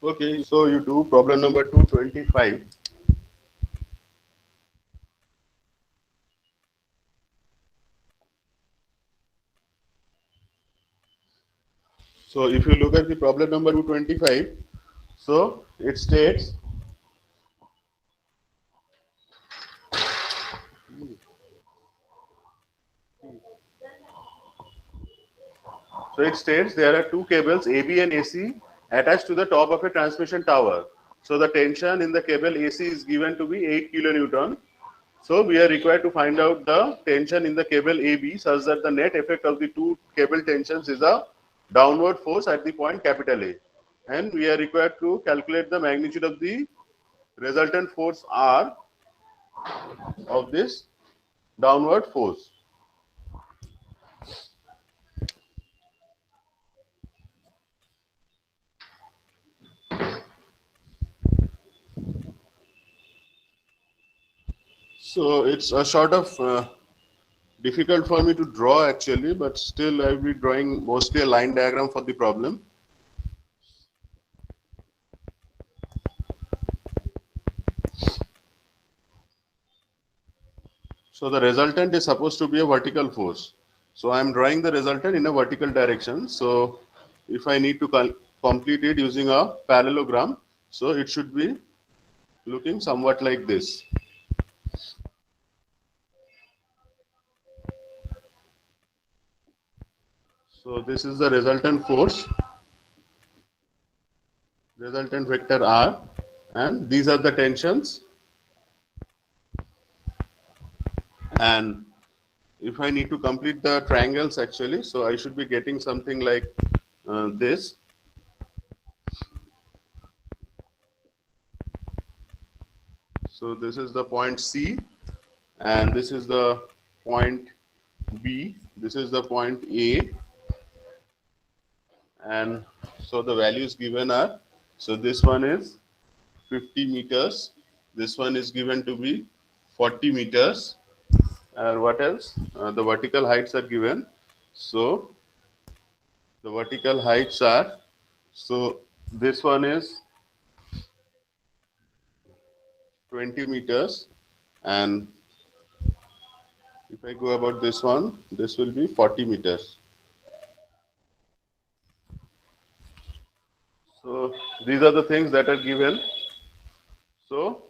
Okay, so you do problem number 225. So if you look at the problem number 225, so it states, there are two cables AB and AC attached to the top of a transmission tower. So the tension in the cable AC is given to be 8 kilonewton. So we are required to find out the tension in the cable AB such that the net effect of the two cable tensions is a downward force at the point capital A. And we are required to calculate the magnitude of the resultant force R of this downward force. So it's a sort of difficult for me to draw actually, but still I'll be drawing mostly a line diagram for the problem. So the resultant is supposed to be a vertical force. So I'm drawing the resultant in a vertical direction. So if I need to complete it using a parallelogram, so it should be looking somewhat like this. So this is the resultant force, resultant vector R, and these are the tensions. And if I need to complete the triangles actually, so I should be getting something like this. So this is the point C, and this is the point B, this is the point A, and so the values given are, so this one is 50 meters, this one is given to be 40 meters, and what else? The vertical heights are given. So the vertical heights are, so this one is 20 meters, and if I go about this one, this will be 40 meters. So these are the things that are given. So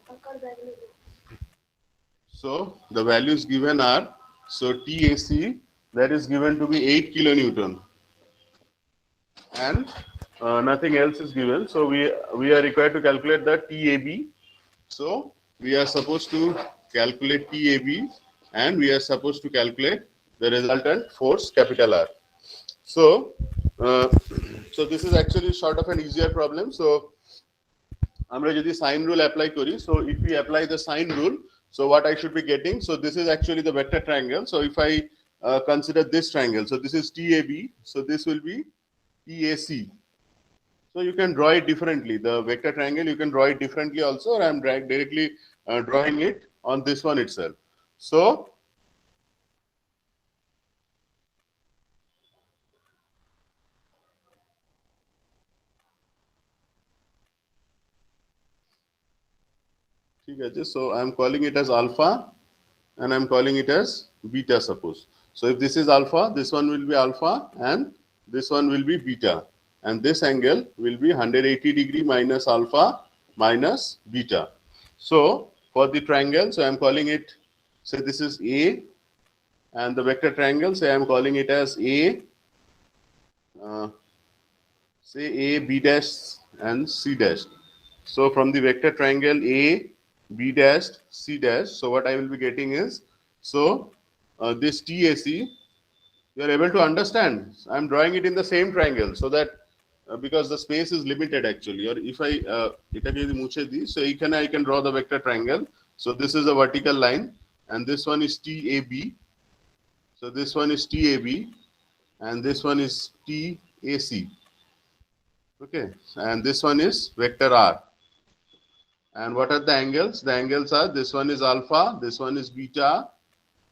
the values given are, so TAC, that is given to be 8 kilonewton, and nothing else is given. So we are required to calculate the TAB. So we are supposed to calculate TAB, and we are supposed to calculate the resultant force capital R. So so this is actually sort of an easier problem. So আমরা যদি sine rule apply করি, so if we apply the sine rule, so what I should be getting, so this is actually the vector triangle. So if I consider this triangle, so this is TAB, so this will be TAC. So you can draw it differently. The vector triangle, you can draw it differently also, or I'm directly drawing it on this one itself. So so I'm calling it as alpha, and I'm calling it as beta, suppose. So if this is alpha, this one will be alpha, and this one will be beta, and this angle will be 180 degree minus alpha minus beta. So for the triangle, so I'm calling it, say this is A, and the vector triangle, say I'm calling it as A, say A, B dash and C dash. So from the vector triangle A, B dash, C dash, so what I will be getting is, so this TAC, you are able to understand. I'm drawing it in the same triangle, so that because the space is limited actually, or if I so I can draw the vector triangle. So this is a vertical line, and this one is TAB. So this one is TAB, and this one is TAC. Okay, and this one is vector R. And what are the angles? The angles are, this one is alpha, this one is beta,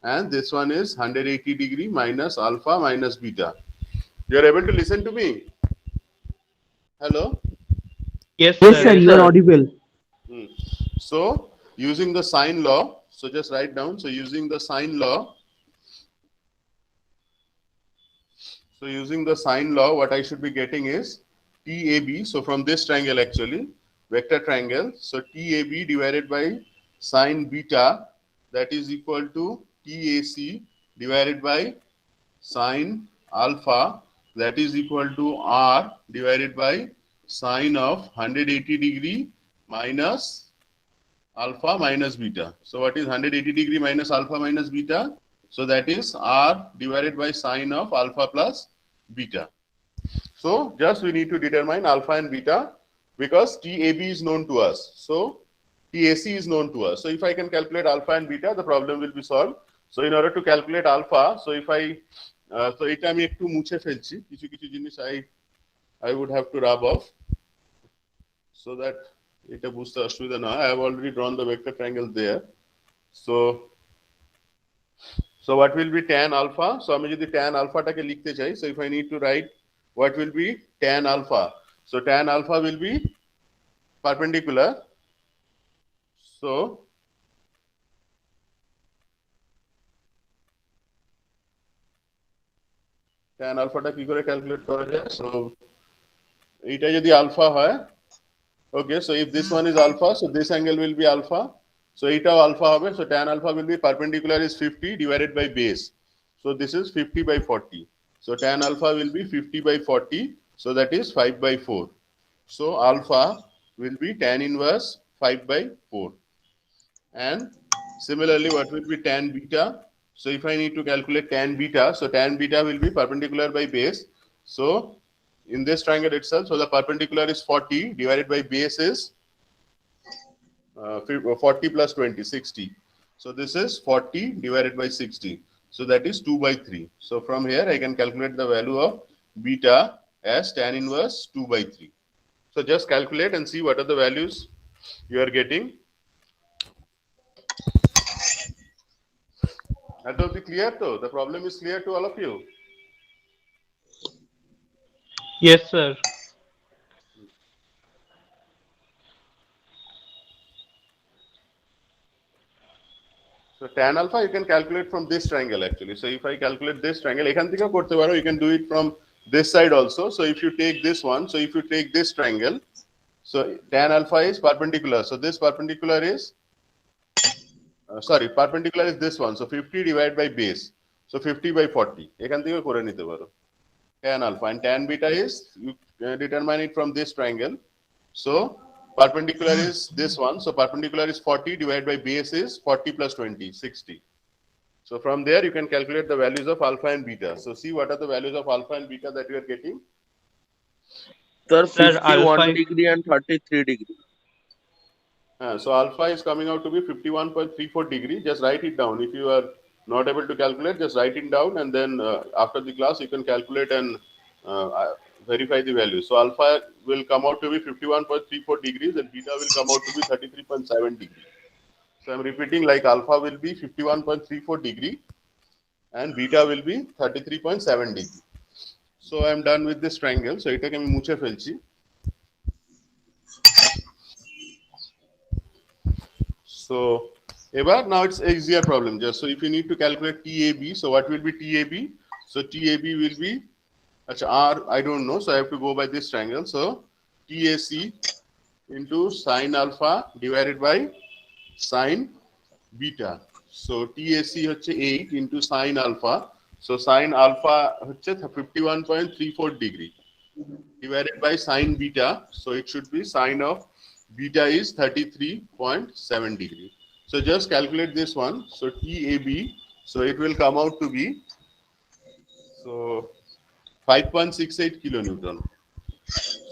and this one is 180 degree minus alpha minus beta. You are able to listen to me? Hello? Yes, Yes, sir. sir, you are audible. Hmm. So using the sine law, so just write down. So using the sine law, what I should be getting is TAB. So from this triangle actually, vector triangle. So TAB divided by sine beta, that is equal to TAC divided by sine alpha, that is equal to R divided by sine of 180 degree minus alpha minus beta. So what is 180 degree minus alpha minus beta? So that is R divided by sine of alpha plus beta. So just we need to determine alpha and beta because TAB is known to us. So TAC is known to us. So if I can calculate alpha and beta, the problem will be solved. So in order to calculate alpha, so if I so এটা আমি একটু মুছে ফেলছি কিছু কিছু জিনিস I would have to rub off so that এটা বুঝতে অসুবিধা না হয়. I have already drawn the vector triangle there. So what will be tan alpha? So আমি যদি tan alpha টাকে লিখতে চাই, so if I need to write what will be tan alpha? So tan alpha will be perpendicular. So tan alpha টা কি করে calculate করা যায়? So এইটা যদি alpha হয়, okay, so if this one is alpha, so this angle will be alpha. So এটাও alpha হবে. So tan alpha will be perpendicular is 50 divided by base. So this is 50 by 40. So tan alpha will be 50 by 40. So that is 5 by 4. So alpha will be tan inverse 5 by 4. And similarly, what will be tan beta? So if I need to calculate tan beta, so tan beta will be perpendicular by base. So in this triangle itself, so the perpendicular is 40 divided by base is 40 plus 20, 60. So this is 40 divided by 60. So that is 2 by 3. So from here, I can calculate the value of beta as tan inverse 2 by 3. So just calculate and see what are the values you are getting. That will be clear though. The problem is clear to all of you. Yes, sir. So tan alpha you can calculate from this triangle actually. So if I calculate this triangle, এখান থেকেও করতে পারো, you can do it from this side also. So if you take this one, so if you take this triangle, so tan alpha is perpendicular. So this perpendicular is perpendicular is this one. So 50 divided by base. So 50 by 40. এখান থেকেও করে নিতে পারো. Tan alpha and tan beta is you determine it from this triangle. So perpendicular is this one. So perpendicular is 40 divided by base is 40 plus 20, 60. So from there you can calculate the values of alpha and beta. So see what are the values of alpha and beta that you are getting. Sir, Sir, 51 alpha. degree and 33 degree. So alpha is coming out to be 51.34 degree. Just write it down. If you are not able to calculate, just write it down and then after the class you can calculate and verify the value. So alpha will come out to be 51.34 degrees and beta will come out to be 33.7 degrees. So I'm repeating, like alpha will be 51.34 degree and beta will be 33.7 degree. So I'm done with this triangle. So এটাকে আমি মুছে ফেলছি. So now it's easier problem. Just so if you need to calculate TAB, so what will be TAB? So TAB will be R, I don't know, so I have to go by this triangle. So TAC into sine alpha divided by sine beta. So TAC হচ্ছে 8 into sine alpha. So sine alpha হচ্ছে 51.34 degree divided by sine beta. So it should be sine of beta is 33.7 degree. So just calculate this one. So TAB, so it will come out to be 5.68 kilonewton.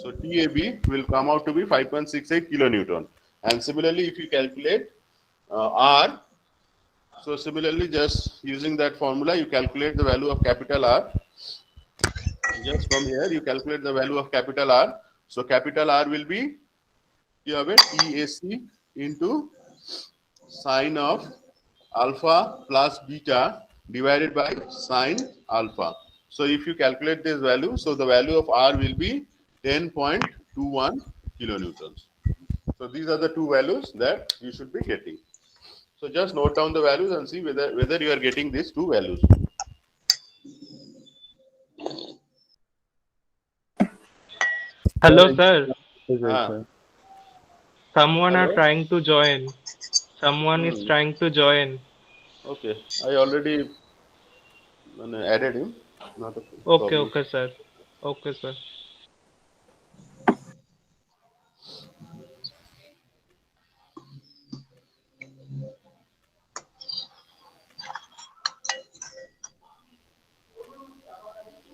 So TAB will come out to be 5.68 kilonewton. And similarly, if you calculate R, so similarly just using that formula, you calculate the value of capital R. Just from here, you calculate the value of capital R. So capital R will be TAC into sine of alpha plus beta divided by sine alpha. So if you calculate this value, so the value of R will be 10.21 kilonewtons. So these are the two values that you should be getting. So just note down the values and see whether you are getting these two values. Hello, sir. Ah, Someone are hello. trying to join. Someone is Hmm. trying to join. Okay, I already added him. Not a Okay, problem. okay, sir. Okay, sir.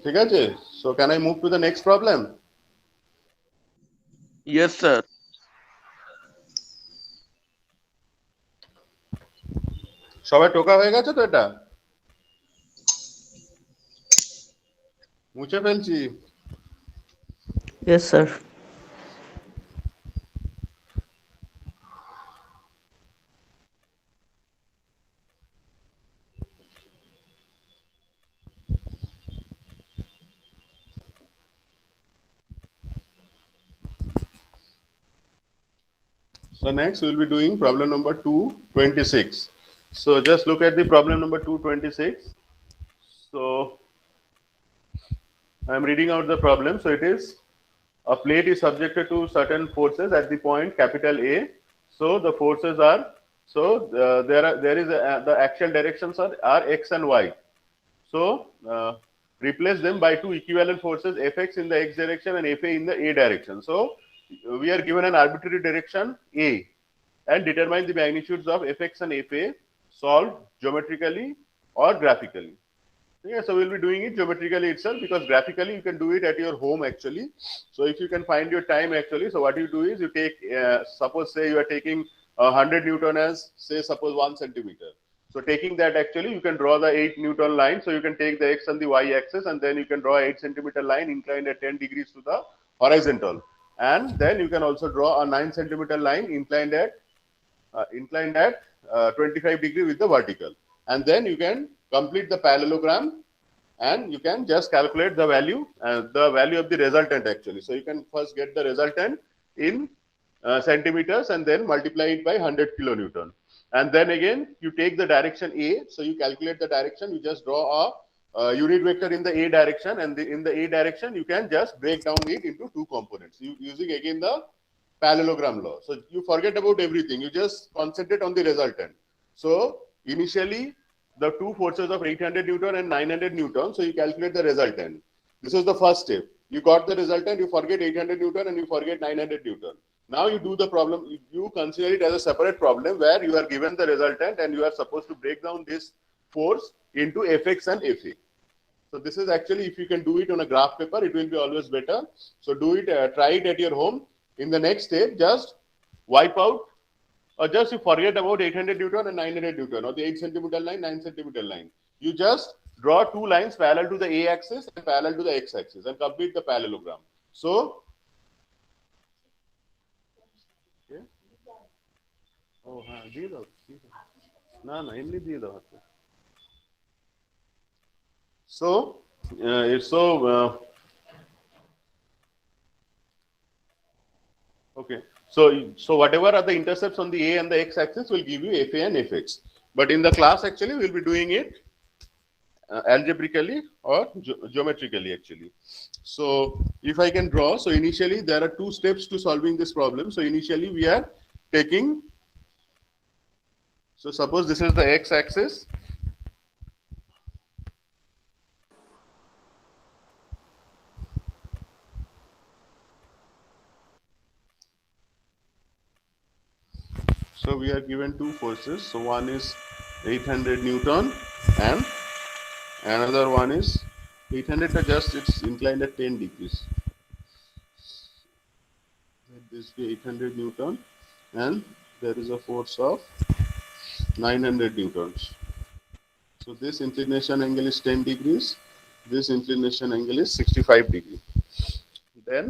ঠিক আছে? So can I move to the next problem? Yes, sir. সবাই টোকা হয়ে গেছে তো এটা? মুছে ফেলছি। Yes, sir. So next we'll be doing problem number 226. So just look at the problem number 226. So I'm reading out the problem. So it is a plate is subjected to certain forces at the point capital A. So the forces are the axial directions are x and y. So replace them by two equivalent forces Fx in the x direction and Fa in the a direction. So we are given an arbitrary direction A and determine the magnitudes of Fx and Fa solved geometrically or graphically. Yeah, so we'll be doing it geometrically itself because graphically you can do it at your home actually. So if you can find your time actually, so what you do is you take, suppose say you are taking 100 Newton as say suppose 1 centimeter. So taking that actually you can draw the 8 Newton line. So you can take the x and the y axis and then you can draw 8 centimeter line inclined at 10 degrees to the horizontal. And then you can also draw a 9 centimeter line inclined at 25 degree with the vertical, and then you can complete the parallelogram and you can just calculate the value of the resultant actually. So you can first get the resultant in centimeters and then multiply it by 100 kilonewton, and then again you take the direction A, so you calculate the direction, you just draw a unit vector in the A direction, and in the A direction you can just break down it into two components using again the parallelogram law. So you forget about everything. You just concentrate on the resultant. So initially, the two forces of 800 Newton and 900 Newton. So you calculate the resultant. This is the first step. You got the resultant. You forget 800 Newton and you forget 900 Newton. Now you do the problem. You consider it as a separate problem where you are given the resultant and you are supposed to break down this force into Fx and Fa. So this is actually, if you can do it on a graph paper, it will be always better. So do it, try it at your home. In the next step, just wipe out or just you forget about 800 Newton and 900 Newton or the 8 centimeter line, 9 centimeter line. You just draw two lines parallel to the A axis and parallel to the X axis and complete the parallelogram. So, okay. Oh, দিয়ে দাও না না এমনি দিয়ে দাও হাতে so it's so okay. So whatever are the intercepts on the A and the X axis will give you Fa and Fx. But in the class actually we'll be doing it algebraically or geometrically actually. So if I can draw, so initially there are two steps to solving this problem. So initially we are taking, so suppose this is the X axis. So we are given two forces. So one is 800 Newton and another one is 800 just it's inclined at 10 degrees. This be 800 Newton and there is a force of 900 Newtons. So this inclination angle is 10 degrees. This inclination angle is 65 degrees. Then,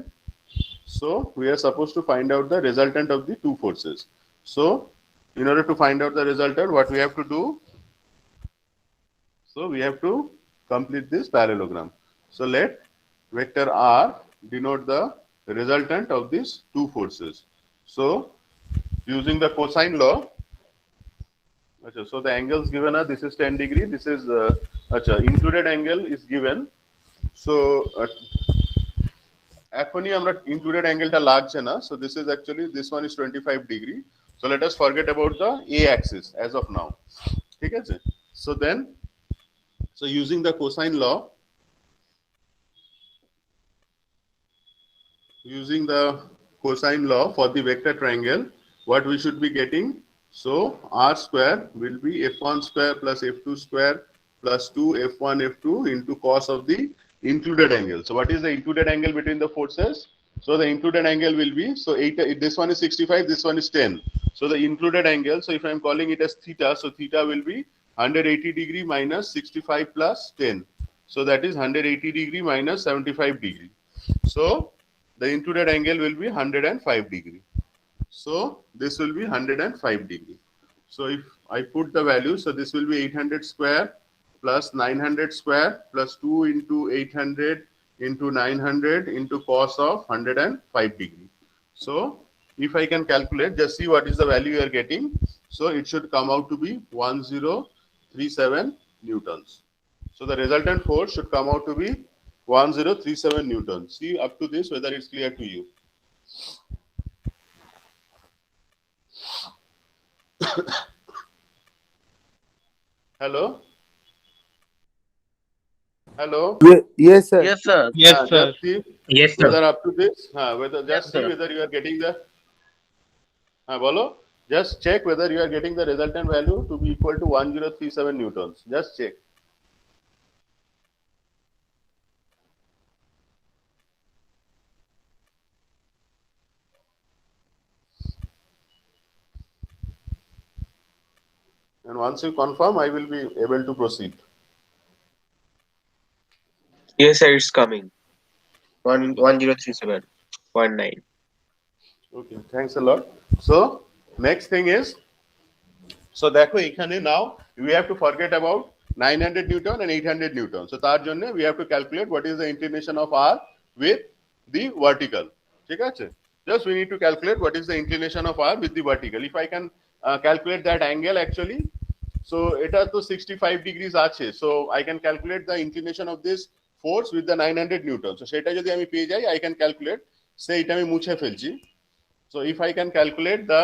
so we are supposed to find out the resultant of the two forces. So in order to find out the resultant, what we have to do? So we have to complete this parallelogram. So let vector R denote the resultant of these two forces. So using the cosine law, so the angles given are, this is 10 degree, this is included angle is given. So এখনই আমরা included angle টা লাগছে না, so this is actually, this one is 25 degree. So let us forget about the a axis as of now. ঠিক আছে? So then, so using the cosine law, for the vector triangle, what we should be getting, so r square will be f1 square plus f2 square plus 2 f1 f2 into cos of the included angle. So what is the included angle between the forces? So the included angle will be, so 8, this one is 65, this one is 10. So the included angle, so if I am calling it as theta, so theta will be 180 degree minus 65 plus 10. So that is 180 degree minus 75 degree. So the included angle will be 105 degree. So this will be 105 degree. So if I put the value, so this will be 800 square plus 900 square plus 2 into 800 into 900 into cos of 105 degree. So if I can calculate, just see what is the value you are getting. So it should come out to be 1037 newtons. So the resultant force should come out to be 1037 newtons. See up to this whether it's clear to you. Hello? Hello? Yes, sir. Yes, sir. Yes, sir. Just see Yes, sir. whether up to this, whether just Yes, see sir. whether you are getting the, bolo, just check whether you are getting the resultant value to be equal to 1037 newtons. Just check. And once you confirm, I will be able to proceed. Yes, sir, it's coming. 1037.9. Okay, thanks a lot. So next thing is, so দেখো এখানে now we have to forget about 900 Newton and 800 Newton. So তার জন্য we have to calculate what is the inclination of R with the vertical. ঠিক আছে? Just we need to calculate what is the inclination of R with the vertical. If I can calculate that angle actually, so এটা তো 65 degrees আছে. So I can calculate the inclination of this force with the 900 Newton. So সেটা যদি আমি পেয়ে যাই, I can calculate, say এটা আমি মুছে ফেলছি. So if I can calculate the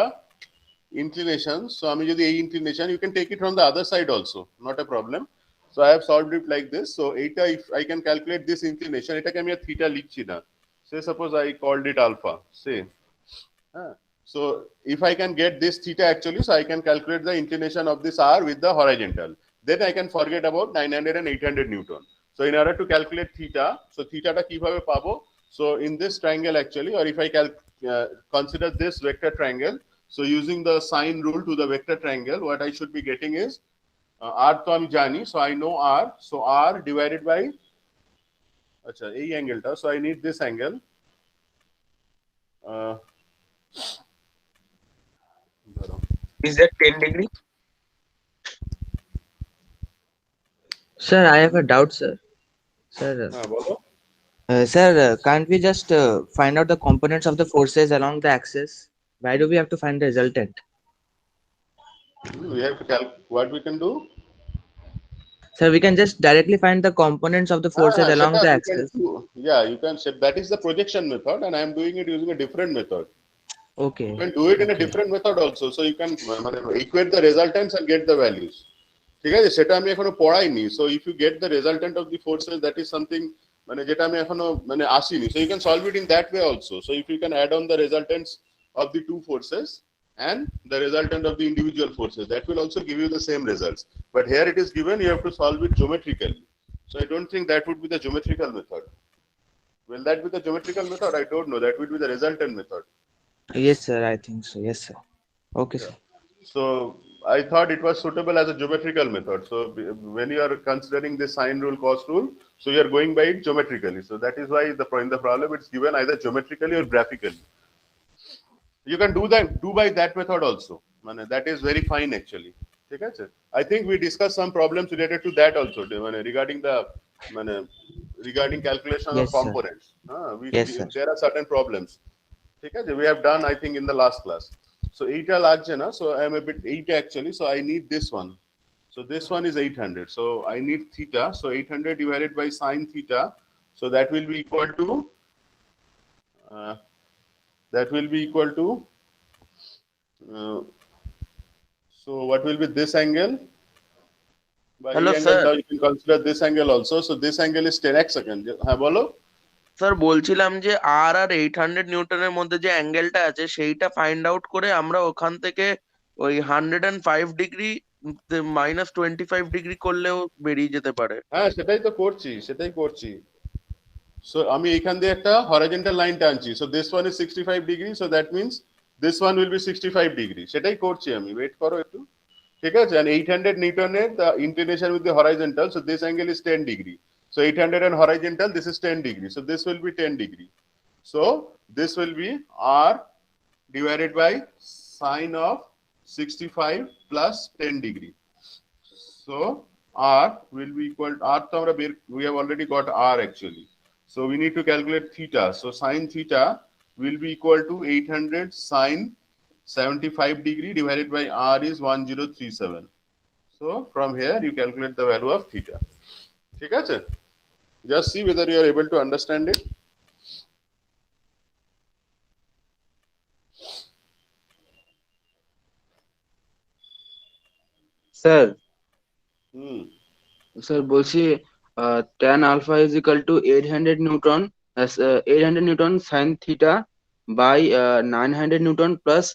inclination, so আমি যদি এই inclination, you can take it from the other side also, not a problem. So I have solved it like this. So এটা, if I can calculate this inclination, এটাকে আমি আর theta লিখছি না. Say suppose I called it alpha, say. So if I can get this theta actually, so I can calculate the inclination of this R with the horizontal. Then I can forget about 900 and 800 Newton. So in order to calculate theta, so theta টা কিভাবে পাবো? So in this triangle actually, or if I consider this vector triangle, so using the sine rule to the vector triangle, what I should be getting is R to আমি জানি, so I know R, so R divided by, আচ্ছা এই অ্যাঙ্গেলটা, so I need this angle. Is that 10 degree? Sir, I have a doubt, sir. Sir, বলো। sir, can't we just find out the components of the forces along the axis? Why do we have to find the resultant? We have to what we can do? Sir, we can just directly find the components of the forces along সেটা the you can axis. do. Yeah, you can say that is the projection method, and I am doing it using a different method. Okay. You can do it in a different method also, so you can equate the resultants and get the values. ঠিক আছে, সেটা আমি এখনো পড়াইনি. So if you get the resultant of the forces, that is something মানে যেটা আমি এখনো মানে আসিনি. So you can solve it in that way also. So if you can add on the resultants of the two forces and the resultant of the individual forces, that will also give you the same results. But here it is given, you have to solve it geometrically. So I don't think that would be the geometrical method. Will that be the geometrical method? I don't know. That would be the resultant method. Yes, sir, I think so. Yes, sir. Okay, sir. So I thought it was suitable as a geometrical method. So when you are considering the sine rule, cos rule, so you are going by it geometrically. So that is why in the problem it's given either geometrically or graphically. You can do by that method also. That is very fine actually. ঠিক আছে? I think we discussed some problems related to that also regarding the regarding calculation of Yes, sir. components. Yes, sir. There are certain problems. ঠিক আছে, we have done I think in the last class. So এইটা লাগছে না, so I am a bit এইটা actually, so I need this one. So this one is 800. So I need theta. So 800 divided by sine theta. So that will be equal to uh, so what will be this angle? By Hello, angle, sir. now you can consider this angle also. So this angle is 10x again. হ্যাঁ বলো। Sir বলছিলাম যে আর 800 নিউটনের মধ্যে যে অ্যাঙ্গেলটা আছে সেইটা find out করে আমরা ওখান থেকে ওই 105 ডিগ্রি -25 ডিগ্রি করলেও বেরিয়ে যেতে পারে। হ্যাঁ সেটাই করছি। So আমি এখান দিয়ে একটা horizontal line টানছি। So this one is 65 degree. So that means this one will be 65 degree. সেটাই করছি আমি। ওয়েট করো একটু। ঠিক আছে, and 800 নিউটনের the inclination with the horizontal. So this angle is 10 degree. So 800 and horizontal, this is 10 degree. So this will be 10 degree. So this will be R divided by sine of 65 plus 10 degree. So R will be equal to R. We have already got R actually. So we need to calculate theta. So sine theta will be equal to 800 sine 75 degree divided by R is 1037. So from here you calculate the value of theta. ঠিক আছে? Just see whether you are able to understand it. Sir Hmm. Sir বলছি tan alpha is equal to 800 newton 800 newton sin theta by 900 newton plus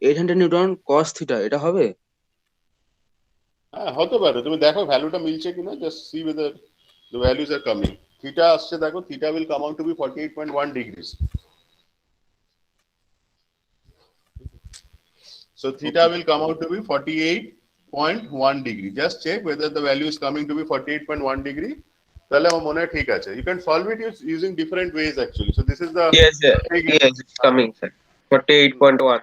800 newton cos theta, এটা হবে? হ্যাঁ হতে পারে, তুমি দেখো ভ্যালুটা মিলছে কিনা, just see whether the values are coming. Theta আসছে দেখো, theta will come out to be 48.1 degrees. So theta will come out to be 48.1 degree. Just check whether the value is coming to be 48.1 degree. তাহলে আমার মনে হয় ঠিক আছে. You can solve it using different ways actually. So this is the Yes, sir. Yes, it's coming, sir. 48.1.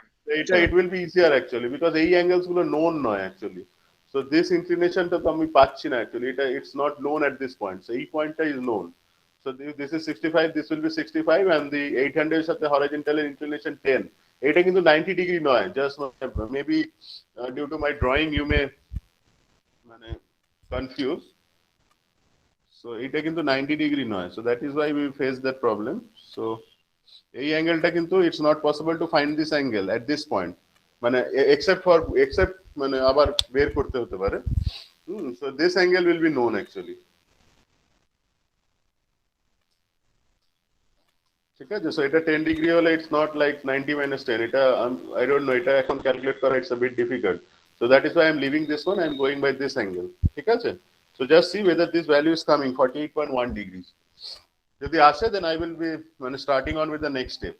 it will be easier actually because এই angles গুলো known নয় actually. So this inclination টা তো আমি পাচ্ছি না actually. It's not known at this point. So এই পয়েন্টটা is known. So this is 65, this will be 65 and the 800 এর সাথে horizontal inclination 10. এটা কিন্তু 90 ডিগ্রি নয়, just maybe due to my drawing you may confuse. So এটা কিন্তু 90 degree নয়, so that is why we face that problem. So এই অ্যাঙ্গেলটা কিন্তু it's not possible to find this angle at this point, except আবার বের করতে হতে পারে। So this angle will be known actually. ঠিক আছে, সো এটা 10 ডিগ্রি হলে ইটস নট লাইক 90 minus 10, এটা আই ডোন্ট নো, এটা এখন ক্যালকুলেট করা it's a bit difficult. So that is why I am leaving this one, I am going by this angle. ঠিক আছে, so just see whether this value is coming 48.1 degrees. যদি আসে then I will be starting on with the next step.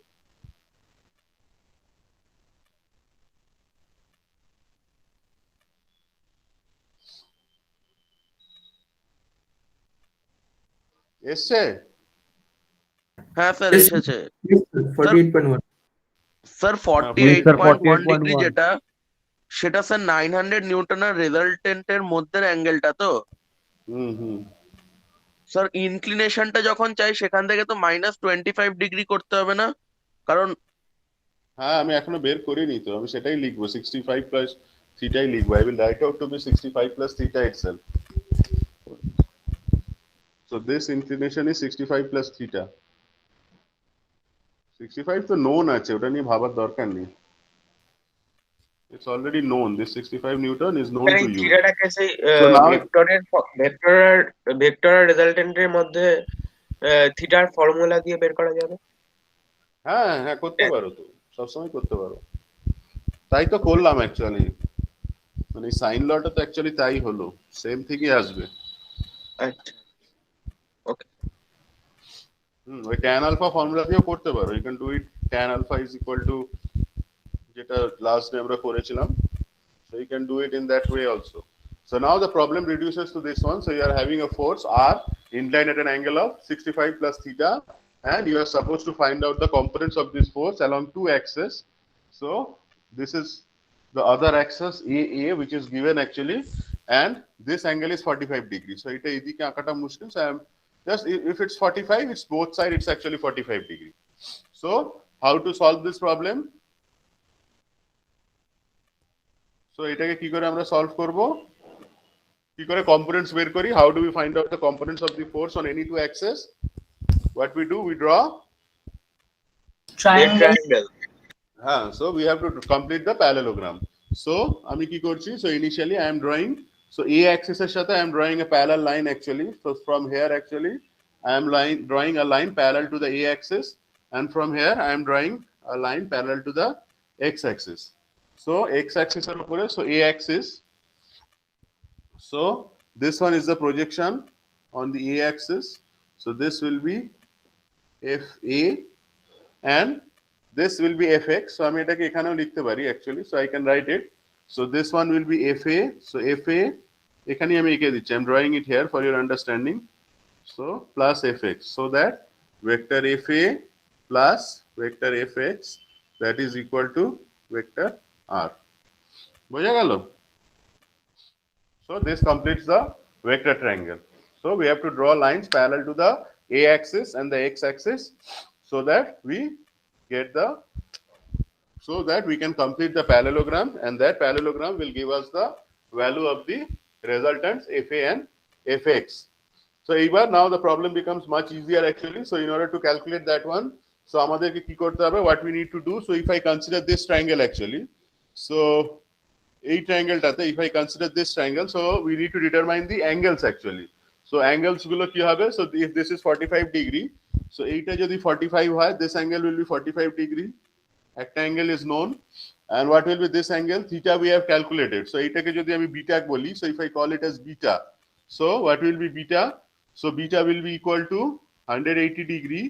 এসছে? হ্যাঁ sir এসেছে। 48.1 sir 48.1 degree যেটা, সেটা sir 900 নিউটনের রেজাল্টেন্টের মধ্যে অ্যাঙ্গেলটা তো। স্যার ইনক্লিনেশনটা যখন চাই সেখান থেকে তো -25 ডিগ্রি করতে হবে না? কারণ হ্যাঁ আমি এখনো বের করিনি তো, আমি সেটাই লিখবো 65 প্লাস থিটাই লিখবো। I will write out to be 65 plus theta itself. So this inclination is 65 plus theta. 65 তো known আছে, ওটা নিয়ে ভাবার দরকার নেই। It's already known. This 65 Newton is known এই to you. থিটাটাকে সেই So now- ভেক্টরের রেজাল্টেন্টের মধ্যে থিটার ফর্মুলা দিয়ে বের করা যাবে। হ্যাঁ হ্যাঁ করতে পারো তো, সবসময় করতে পারো। তাই তো করলাম অ্যাকচুয়ালি, সাইন লটা তো অ্যাকচুয়ালি তাই হলো, সেম থেকেই আসবে। আচ্ছা, ওই tan আলফা ফর্মুলা দিয়েও করতে পারো। You can do it tan alpha is equal to যেটা লাস্ট ডে আমরা করেছিলাম, so you can do it in that way also. So now the problem reduces to this one. So you are having a force R inclined at an angle of 65 plus theta, and you are supposed to find out the components of this force along two axes. So this is the other axis AA, which is given actually, and this angle is 45 degrees. So এটা এদিকে আঁকাটা মুশকিল, so I'm just, if it's 45, it's both side, it's actually 45 degree. So how to solve this problem? So এটাকে কি করে আমরা solve করব, কি করে কম্পোনেন্টস বের করি? How do we find out the components of the force on any two axes? What we do, we draw triangle. so we have to complete the parallelogram. So আমি কি করছি, so initially I am drawing, so a axis এর সাথে I am drawing a parallel line actually. So from here actually I am drawing a line parallel to the a axis, and from here I am drawing a line parallel to the x axis. So x axis এর উপরে, so a axis, so this one is the projection on the a axis, so this will be FA and this will be fx. So আমি এটাকে এখানেও লিখতে পারি actually, so I can write it. So this one will be FA, so FA এখানে আমি এঁকে দিচ্ছি, I'm drawing it here for your understanding. So plus fx, so that vector FA plus vector fx, that is equal to vector r. বোঝা গেল? So this completes the vector triangle. So we have to draw lines parallel to the a axis and the x axis, so that we get the, so that we can complete the parallelogram, and that parallelogram will give us the value of the resultants FA and fx. So ebar now the problem becomes much easier actually. So in order to calculate that one, so আমাদেরকে কি করতে হবে, what we need to do, so if I consider this triangle actually, so এই ট্রায়াঙ্গেলটাতে, if I consider this triangle, so we need to determine the angles actually. So angles গুলো কি হবে, so if this is 45 degree, so এইটা যদি 45 হয়, this angle will be 45 degree. একটা angle is known, and what will be this angle? Theta we have calculated. So এইটাকে যদি আমি beta বলি, so if I call it as beta, so what will be beta? So beta will be equal to 180 degree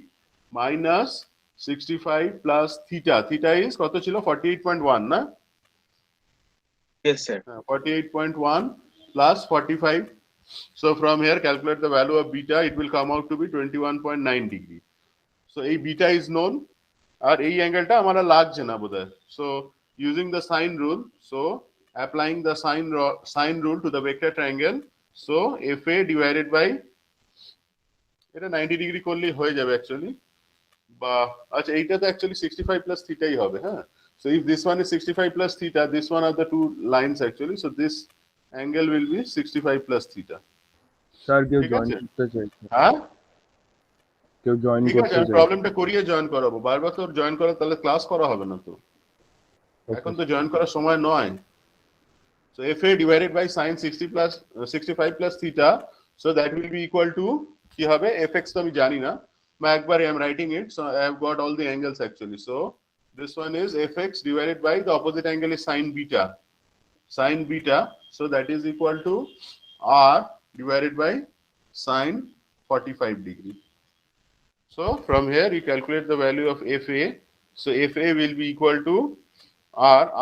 minus 65 plus theta. Theta is কত ছিল? 48.1 না? Yes sir. 48.1 plus 45. So from here calculate the value of beta, it will come out to be 21.9 degree. So a beta is known, আর এই অ্যাঙ্গেলটা আমার লাগছে না বোধহয়. So using the sine rule, so applying the sine rule to the vector triangle, so FA divided by, এটা 90 degree করলেই হয়ে যাবে actually, বা আচ্ছা এইটা তো অ্যাকচুয়ালি 65 plus থিটাই হবে, হ্যাঁ. So if this one is 65 plus theta, this one are the two lines actually, so this angle will be 65 plus theta. Sir কেউ ঠিক জয়েন আছে? করতে চাইছে, হ্যাঁ কেউ জয়েন ঠিক আছে, করতে আমি চাইছে। প্রবলেমটা করিয়ে জয়েন করাবো, বারবার তো জয়েন করা তাহলে ক্লাস করা হবে না তো, এখন তো জয়েন করার সময় নয়. So FA divided by sin 65 plus theta, so that will be equal to কি হবে, fx তো আমি জানি না, বা একবারে I am writing it, so I have got all the angles actually. So this one is fx divided by the opposite angle is sin beta, so that is equal to r divided by sin 45 degree. So from here you calculate the value of FA, so FA will be equal to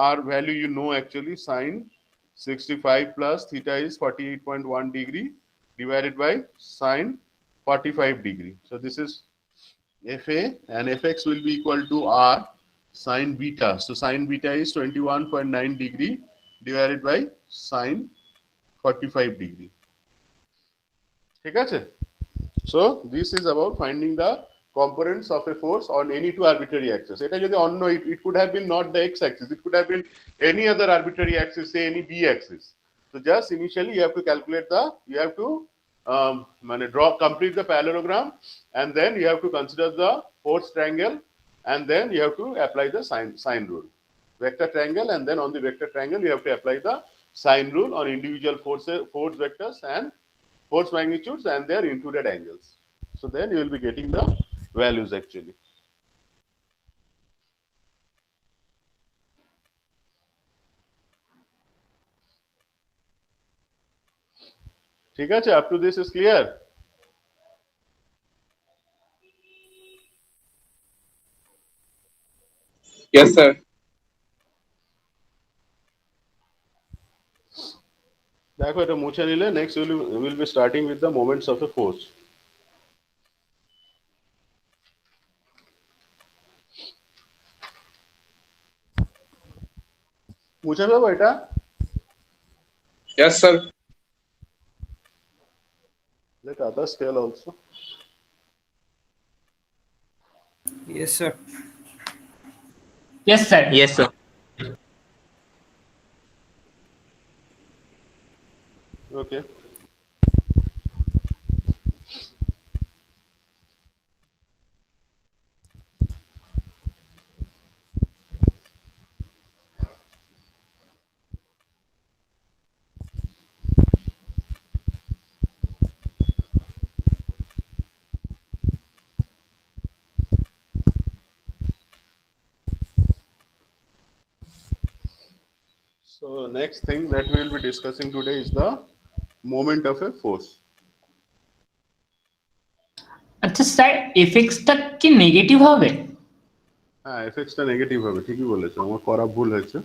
r value you know actually, sin 65 plus theta is 48.1 degree divided by sin 45 degree. So this is FA, and fx will be equal to r sin beta. So sin beta is 21.9 degree divided by sin 45 degree. ঠিক আছে? So this is about finding the components of a force on any two arbitrary axes. এটা যদি অন্য, it could have been not the x axis, it could have been any other arbitrary axis, say any b axis. So just initially you have to calculate you have to complete the parallelogram, and then you have to consider the force triangle, and then you have to apply the sine rule. Vector triangle, and then on the vector triangle you have to apply the sine rule on individual force vectors and force magnitudes and their included angles. So then you will be getting the values actually. ঠিক আছে, up to this is clear? Yes sir. দেখো এটা মুছে নিলে next we will be starting with the moments of a force. মুছে দেবো এটা? Yes sir. the scale also? Yes, sir. Yes, sir. Yes, sir. Okay. So next thing that we will be discussing today is the moment of a force. আচ্ছা sir এফএক্সটা কি negative হবে? হ্যাঁ, এফএক্সটা negative হবে, ঠিকই বলেছো, আমার করা ভুল হয়েছে।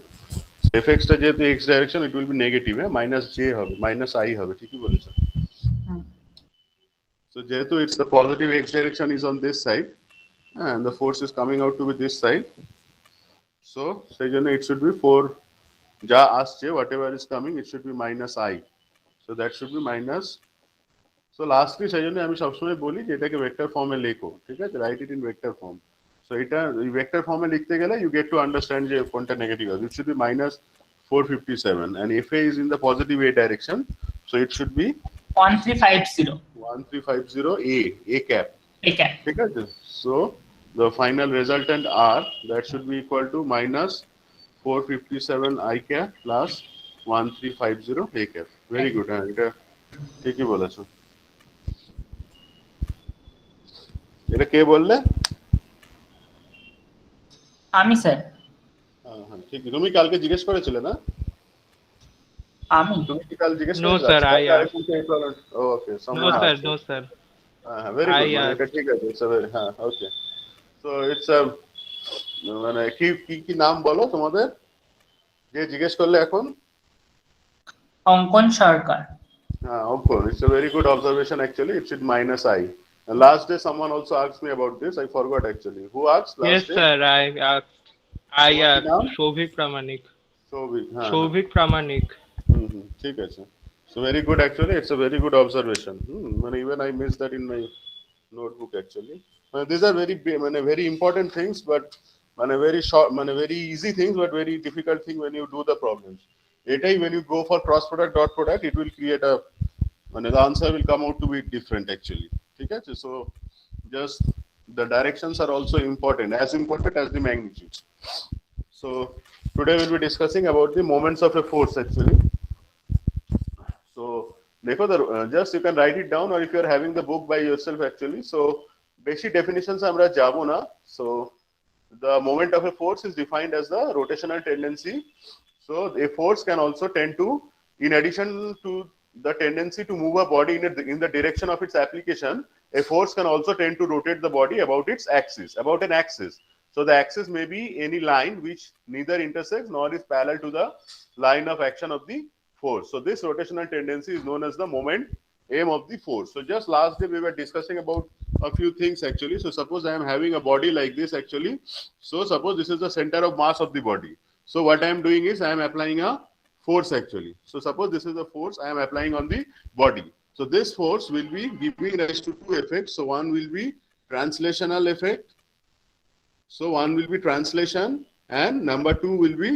এফএক্সটা যেহেতু x direction, it will be negative, minus J হবে, মাইনাস আই হবে, ঠিকই বলেছো। So যেহেতু it's the positive x direction is on this side and the force is coming out to be this side, so সেই জন্য it should be 4 যা আসছে, whatever is coming, it should be minus I, so that should be minus. So lastly সেই জন্য আমি সবসময় বলি যে এটাকে ভেক্টর ফর্মে লেখো, ঠিক আছে, right it in vector form. So এটা ভেক্টর ফর্মে লিখতে গেলে you get to understand যে কোনটা নেগেটিভ হবে। It should be minus 457 and FA is in the positive A direction, so it should be 1350 1350 A cap. A cap. ঠিক আছে, so the final resultant R that should be equal to minus 457 I cap plus 1350 A cap. Very good, হ্যাঁ এটা ঠিকই বলেছো। এটা কে বললে? আমি sir. হ্যাঁ হ্যাঁ ঠিক, তুমি কালকে জিজ্ঞেস করেছিলে না? আমি তুমি কি কাল জিজ্ঞেস No, করেছিলে? sir, I asked. Okay, No, someone sir. asked. No, sir. Very I good, asked. এটা ঠিক আছে, it's a very, হ্যাঁ okay. So it's a মানে কি কি কি নাম বলো তোমাদের যে জিজ্ঞেস করলে এখন? অঙ্কন সরকার। Of it's a very good observation actually. It should minus I. And last day someone also asked me about this. I forgot actually. Who asked last Yes, day? sir. I asked. What's your name? Shovik Pramanik. Shovik. Shovik Pramanik. ঠিক আছে. So very good actually. It's a very good observation. And even I missed that in my notebook actually. These are very important things, but very short, very easy things, but very difficult thing when you do the problems. Etai when you go for cross product dot product, it will create a the answer will come out to be different actually. Okay, so just the directions are also important as the magnitudes. So today we'll be discussing about the moments of a force actually. So therefore just you can write it down, or if you are having the book by yourself actually. So basic definitions amra jabo na. So the moment of a force is defined as the rotational tendency. So a force can also tend to, in addition to the tendency to move a body in the direction of its application, a force can also tend to rotate the body about its axis, about an axis. So the axis may be any line which neither intersects nor is parallel to the line of action of the force. So this rotational tendency is known as the moment m of the force. So just last day we were discussing about a few things actually. So suppose I am having a body like this actually. So suppose this is the center of mass of the body. So what I am doing is I am applying a force actually. So suppose this is the force I am applying on the body. So this force will be giving rise to two effects. So one will be translational effect. So one will be translation and number two will be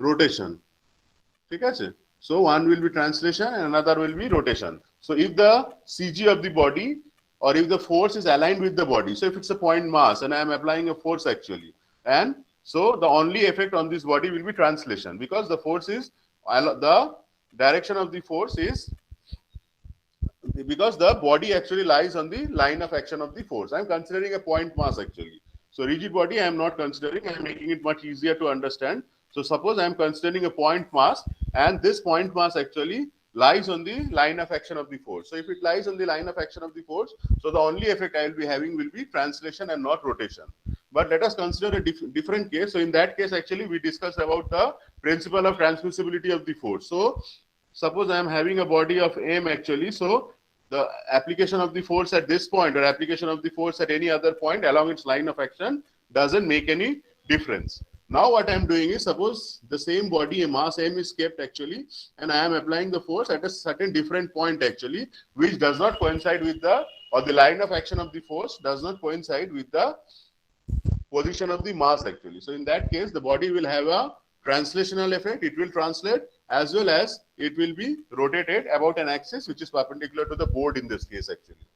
rotation. Okay? So one will be translation and another will be rotation. So if the CG of the body or if the force is aligned with the body, so if it's a point mass and I am applying a force actually, and so the only effect on this body will be translation, because the force is, the direction of the force is, because the body actually lies on the line of action of the force. I am considering a point mass actually. So rigid body I am not considering, I am making it much easier to understand. So suppose I am considering a point mass and this point mass actually lies on the line of action of the force. So if it lies on the line of action of the force, so the only effect I will be having will be translation and not rotation. But let us consider a different case. So in that case actually we discussed about the principle of transmissibility of the force. So suppose I am having a body of M actually. So the application of the force at this point or application of the force at any other point along its line of action doesn't make any difference. Now what I am doing is, suppose the same body, a mass M is kept actually, and I am applying the force at a certain different point actually, which does not coincide with the or the line of action of the force does not coincide with the position of the mass actually. So in that case, the body will have a translational effect. It will translate as well as it will be rotated about an axis which is perpendicular to the board in this case actually.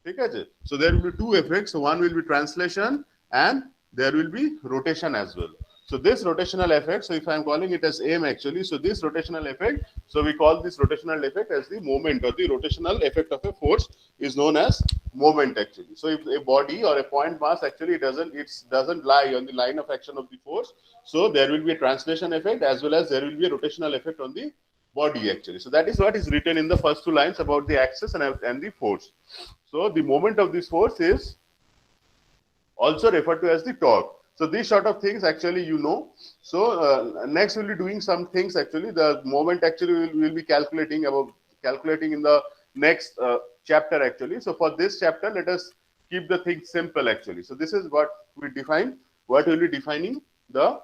Okay? So there will be two effects. So one will be translation and there will be rotation as well. So this rotational effect, so if I am calling it as M actually, so this rotational effect, so we call this rotational effect as the moment, or the rotational effect of a force is known as moment actually. So if a body or a point mass actually doesn't lie on the line of action of the force, so there will be a translation effect as well as there will be a rotational effect on the body actually. So that is what is written in the first two lines about the axis and the force. So the moment of this force is also referred to as the torque. So these sort of things actually you know. So next we'll be doing some things actually. The moment actually we'll be calculating in the next chapter actually. So for this chapter, let us keep the thing simple actually. So this is what we define. What we'll be defining the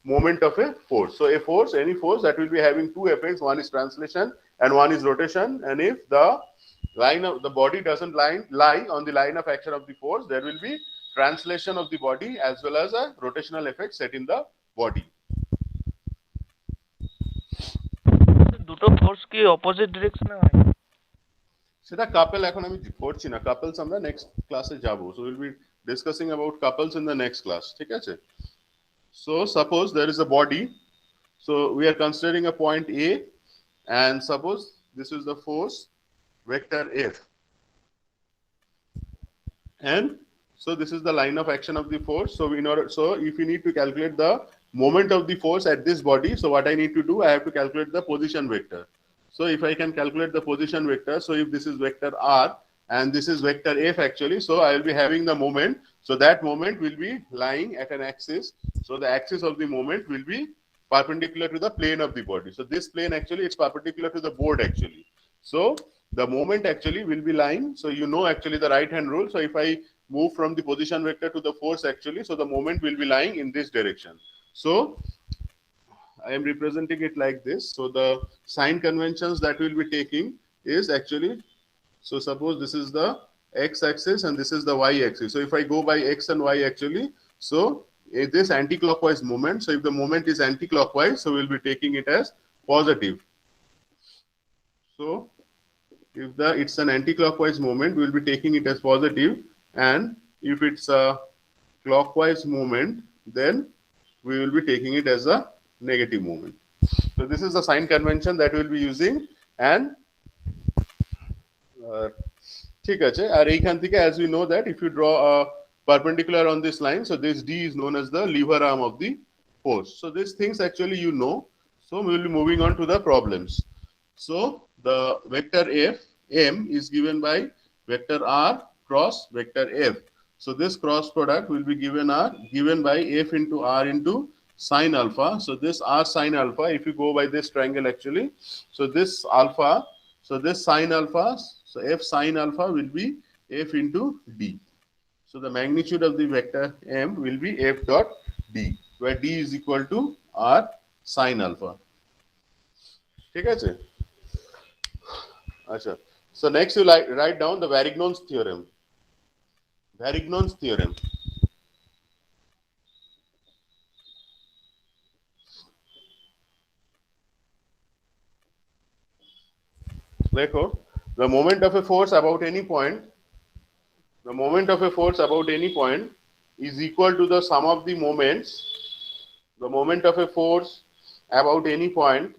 moment of a force. So a force, any force, that will be having two effects. One is translation and one is rotation. And if the line of the body doesn't lie on the line of action of the force, there will be translation of the body as well as a rotational effect set in the body. দুটো force কি opposite ডিরেকশনে হয়? সেটা কাপল এখন আমি পড়ছি না, couples আমরা next ক্লাসে যাব. So will be discussing about couples in the next class. ঠিক আছে? So suppose there is a body. So we are considering a point A, and suppose this is the force vector F, and so this is the line of action of the force. So if you need to calculate the moment of the force at this body, so what I need to do, I have to calculate the position vector. So if I can calculate the position vector, so if this is vector R and this is vector F actually, so I will be having the moment. So that moment will be lying at an axis. So the axis of the moment will be perpendicular to the plane of the body. So this plane actually it's perpendicular to the board actually. So the moment actually will be lying. So you know actually the right hand rule. So if I move from the position vector to the force actually, so the moment will be lying in this direction. So I am representing it like this. So the sign conventions that we'll be taking is actually, so suppose this is the x-axis and this is the y-axis. So if I go by x and y actually, so this anti-clockwise moment. So if the moment is anti-clockwise, so we'll be taking it as positive. So if it's an anti-clockwise moment, we'll be taking it as positive, and if it's a clockwise moment, then we will be taking it as a negative moment. So this is the sign convention that we'll be using, and ঠিক আছে, আর এইখান থেকে as we know that if you draw a perpendicular on this line, so this D is known as the lever arm of the force. So these things actually you know. So we will be moving on to the problems. So the vector F M is given by vector R cross vector F. So this cross product will be given by F into R into sine alpha. So this R sine alpha, if you go by this triangle actually, so this alpha, so this sine alpha, so F sine alpha will be F into D. So the magnitude of the vector M will be F dot D, where D is equal to R sine alpha. ঠিক আছে? আচ্ছা. So next you write down the Varignon's theorem. Varignon's theorem. Therefore, the moment of a force about any point, the moment of a force about any point is equal to the sum of the moments. The moment of a force about any point,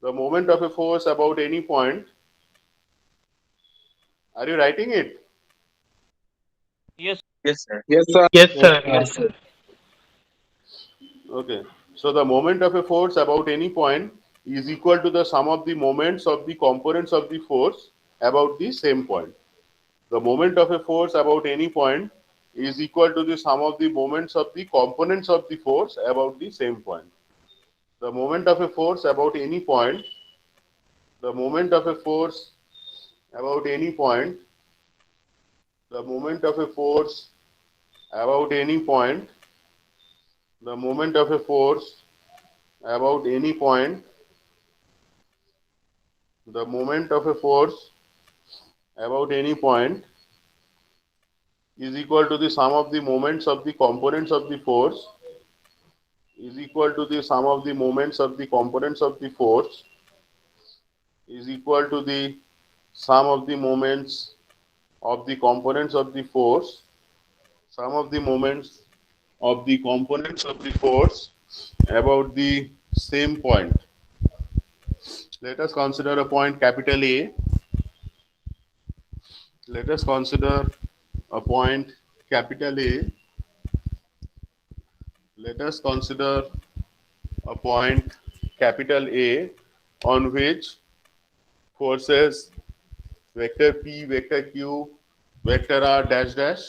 the moment of a force about any point. Are you writing it? Yes, sir. Yes, sir. Yes, sir. Okay. So the moment of a force about any point is equal to the sum of the moments of the components of the force about the same point. The moment of a force about any point is equal to the sum of the moments of the components of the force about the same point. The moment of a force about any point, the moment of a force about any point, the moment of a force about any point, the moment of a force about any point, the moment of a force about any point is equal to the sum of the moments of the components of the force is equal to the sum of the moments of the components of the force is equal to the sum of the moments of the components of the force, sum of the moments of the components of the force about the same point. Let us consider a point capital A. Let us consider a point capital A. Let us consider a point capital A on which forces vector P, vector Q, vector R dash dash,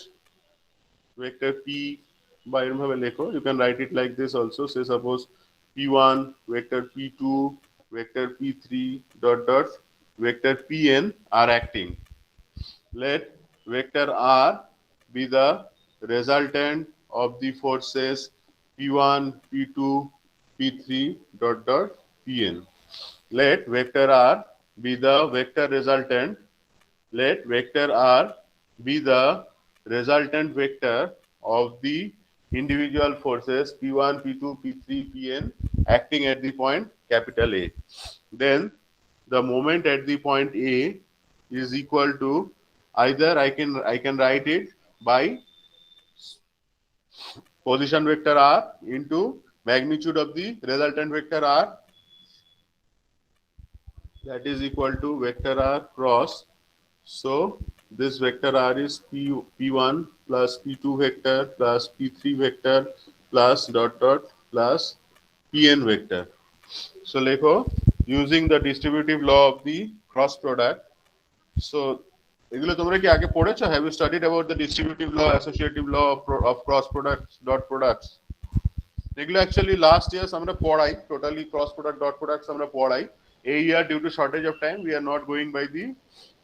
vector P by you can write it like this also. Say suppose P1, vector P2, vector P3 dot dot, vector Pn are acting. Let vector R be the resultant of the forces P1, P2, P3 dot dot Pn. Let vector R be the vector resultant. Let vector R be the resultant vector of the individual forces P1, P2, P3, Pn acting at the point capital A. Then the moment at the point A is equal to either I can write it by position vector R into magnitude of the resultant vector R, that is equal to vector R cross. So this vector R is P1 plus P2 vector plus P3 vector plus dot dot plus Pn vector. So lekho using the distributive law of the cross product. So এগুলো তোমরা কি আগে পড়েছো? Have you studied about the distributive law, associative law of cross products, dot products? এগুলো actually last year আমরা পড়াই, totally cross product, dot products আমরা পড়াই. A year due to shortage of time we are not going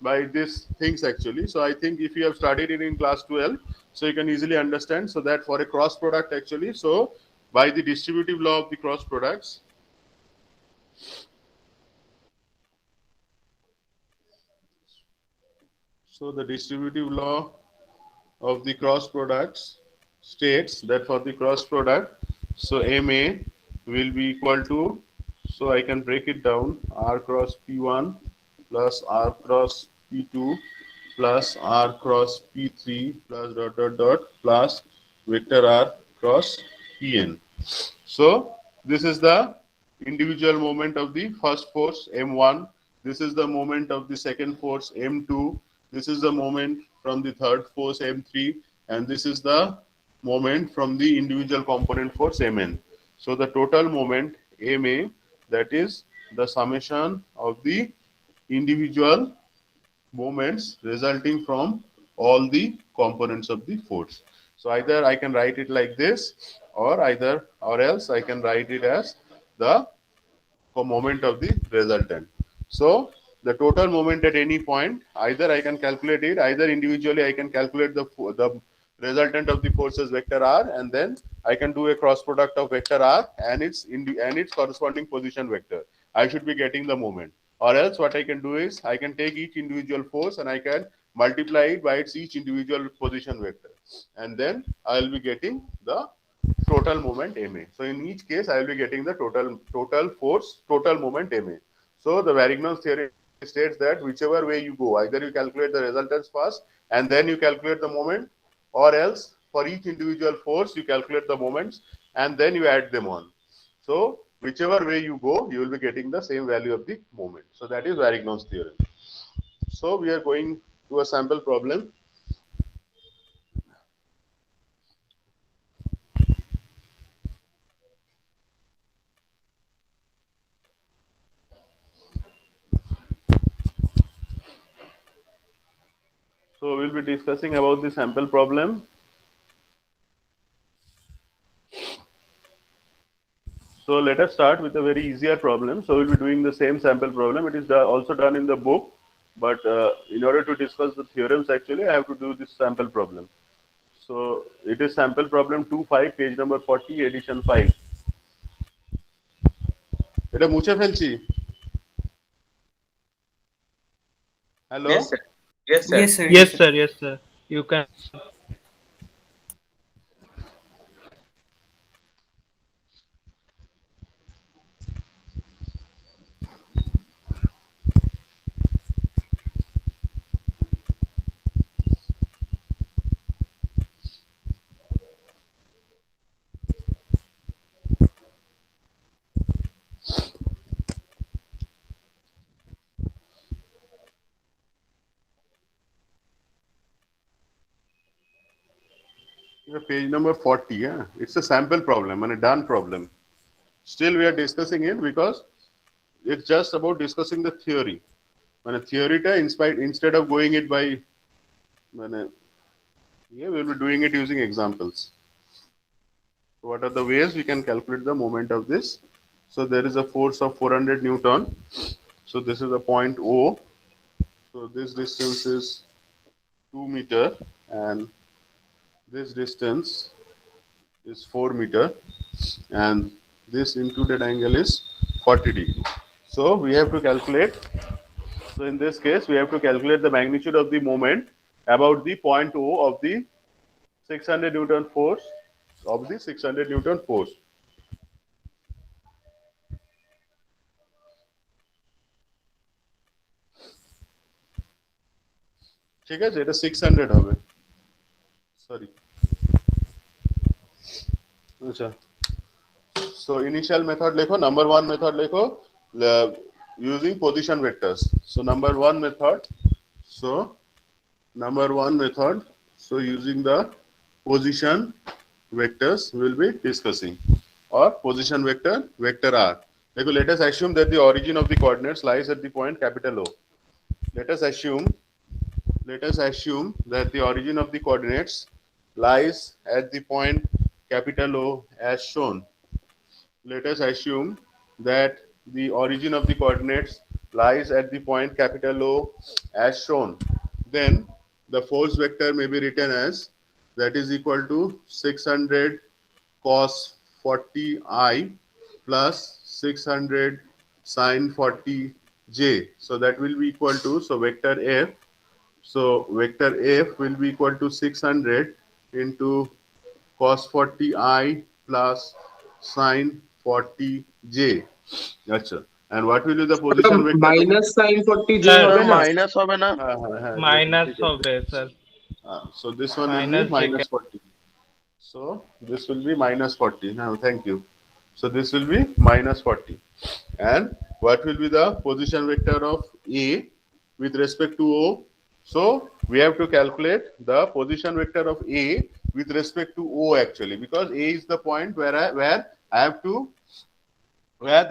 by these things actually. So I think if you have studied it in class 12, so you can easily understand. So that for a cross product actually, so by the distributive law of the cross products, so the distributive law of the cross products states that for the cross product, so MA will be equal to, so I can break it down, R cross P1 plus R cross P2 plus R cross P3 plus dot dot dot plus vector R cross Pn. So this is the individual moment of the first force M1. This is the moment of the second force M2. This is the moment from the third force M3, and this is the moment from the individual component force Mn. So the total moment Ma, that is the summation of the individual moments resulting from all the components of the force. So either I can write it like this, or else I can write it as the moment of the resultant. So the total moment at any point, either I can calculate it, either individually I can calculate the resultant of the forces vector R, and then I can do a cross product of vector R and its corresponding position vector. I should be getting the moment. Or else what I can do is I can take each individual force and I can multiply it by its each individual position vector, and then I will be getting the total moment Ma. So in each case I will be getting the total force, total moment Ma. So the Varignon's theory states that whichever way you go, either you calculate the resultants first and then you calculate the moment, or else for each individual force you calculate the moments and then you add them on. So whichever way you go, you will be getting the same value of the moment. So that is Varignon's theorem. So we are going to a sample problem. So we'll be discussing about the sample problem. So let us start with a very easier problem. So we'll be doing the same sample problem. It is also done in the book, but in order to discuss the theorems, actually, I have to do this sample problem. So it is sample problem 2.5, page number 40, edition 5. এটা মুছে ফেলছি। Hello? Yes, sir. Yes, sir. Yes, sir. Yes, sir. Yes, sir. You can. Page number 40, yeah. It's a sample problem and a done problem. Still we are discussing it because it's just about discussing the theory. When a theory instead of going it by yeah, we'll be doing it using examples. So what are the ways we can calculate the moment of this? So there is a force of 400 Newton. So this is a point O. So this distance is 2 meter and this distance is 4 meter and this imputed angle is 40 degree. So we have to calculate. So in this case, we have to calculate the magnitude of the moment about the point O of the 600 Newton force ঠিক আছে, এটা 600 হবে, sorry আচ্ছা। So initial method লেখো, number one method লেখো using position vectors. So number one method, so using the position vectors we'll be discussing, or position vector r. Let us assume that the origin of the coordinates lies at the point capital O. Let us assume that the origin of the coordinates lies at the point capital O as shown. Let us assume that the origin of the coordinates lies at the point capital O as shown. Then the force vector may be written as that is equal to 600 cos 40i plus 600 sin 40j. So that will be equal to, so vector F. So vector F will be equal to 600 into cos 40i plus sin 40j. Gotcha. And what will be the position vector? Minus sine 40 j Sir, হবে না? Minus হবে না? Minus হবে, sir. So this one will Minus be minus 40. So this will be minus 40. Now, thank you. So this will be minus 40. And what will be the position vector of A with respect to O? So we have to calculate the position vector of A with respect to O actually, because A is the point where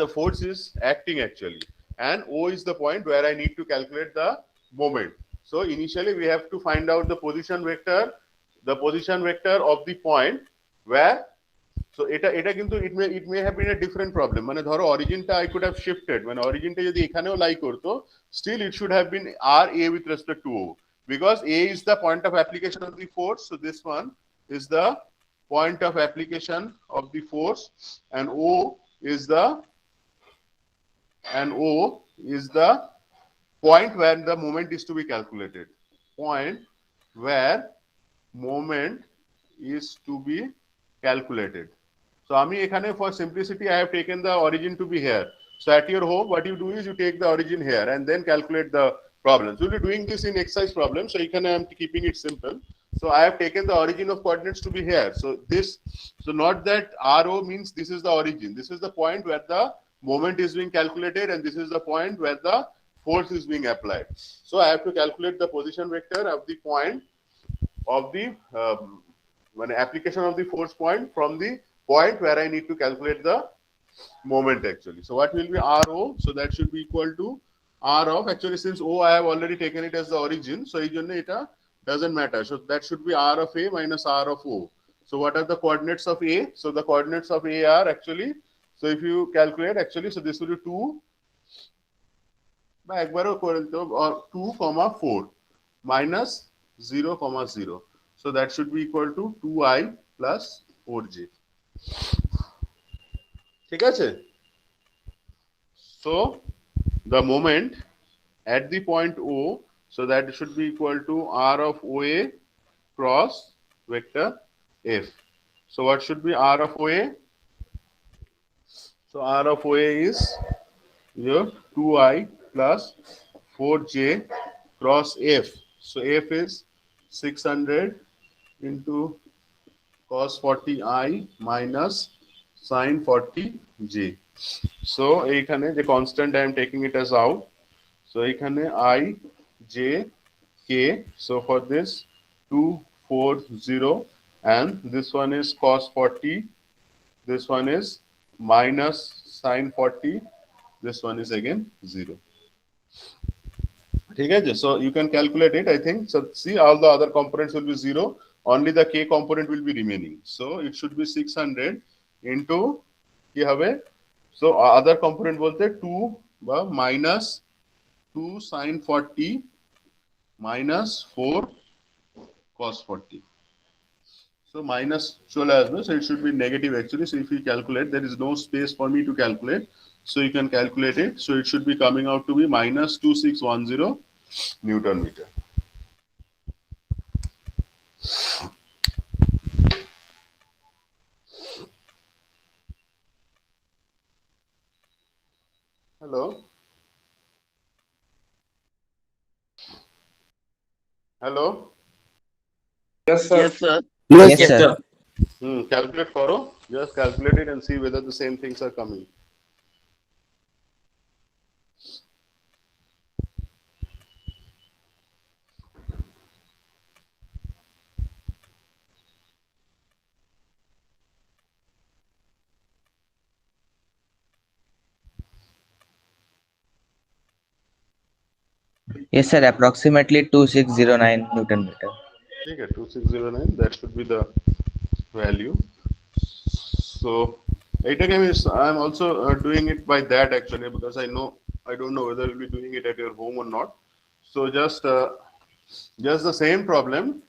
the force is acting actually, and O is the point where I need to calculate the moment. So initially we have to find out the position vector of the point where, so এটা কিন্তু it may have been a different problem, মানে ধরো অরিজিনটা I could have shifted, মানে অরিজিনটা যদি এখানেও লাই করতো, still it should have been RA with respect to O, because A is the point of application of the force. So this one is the point of application of the force, and O is the point where the moment is to be calculated. Point where moment is to be calculated. So আমি এখানে for simplicity I have taken the origin to be here. So at your home what you do is you take the origin here and then calculate the problems. We'll be doing this in exercise problems. So এখানে I'm keeping it simple. So I have taken the origin of coordinates to be here. So not that RO means this is the origin. This is the point where the moment is being calculated, and this is the point where the force is being applied. So I have to calculate the position vector of the point of the application of the force point from the point where I need to calculate the moment actually. So what will be RO? So that should be equal to R of, actually since O I have already taken it as the origin, so এটা doesn't matter. So that should be R of A minus R of O. So what are the coordinates of A? So the coordinates of A are actually, so if you calculate actually, so this will be 2 বা একবারও করে দিতে হবে, or 2, 4 minus 0, 0. So that should be equal to 2i plus 4j. ঠিক আছে? So the moment at the point O, So that should be equal to R of OA cross vector F. So what should be R of OA? So R of OA is your 2I plus 4J cross F. So F is 600 into cos 40I minus sin 40J. So এইখানে the constant I am taking it as out. So এইখানে I, J, K. So for this 240 and this one is cos 40. This one is minus sin 40. This one is again 0. Okay, so you can calculate it, I think. So see, all the other components will be 0. Only the K component will be remaining. So it should be 600 into ki hobe. So other component bolte 2 ba minus 2 sin 40 minus 4 cos 40. So minus chole asbe, so it should be negative actually. So if you calculate, there is no space for me to calculate. So you can calculate it. So it should be coming out to be minus 2610 Newton meter. Hello. Hello. Yes, sir. Yes, sir. Yes, sir. Calculate karo. Just calculate it and see whether the same things are coming. Yes, sir. Approximately 2609 Newton meter. Okay, 2609. That should be the value. So I am also doing it by that actually, because I don't know whether you'll be doing it at your home or not. So just the same problem,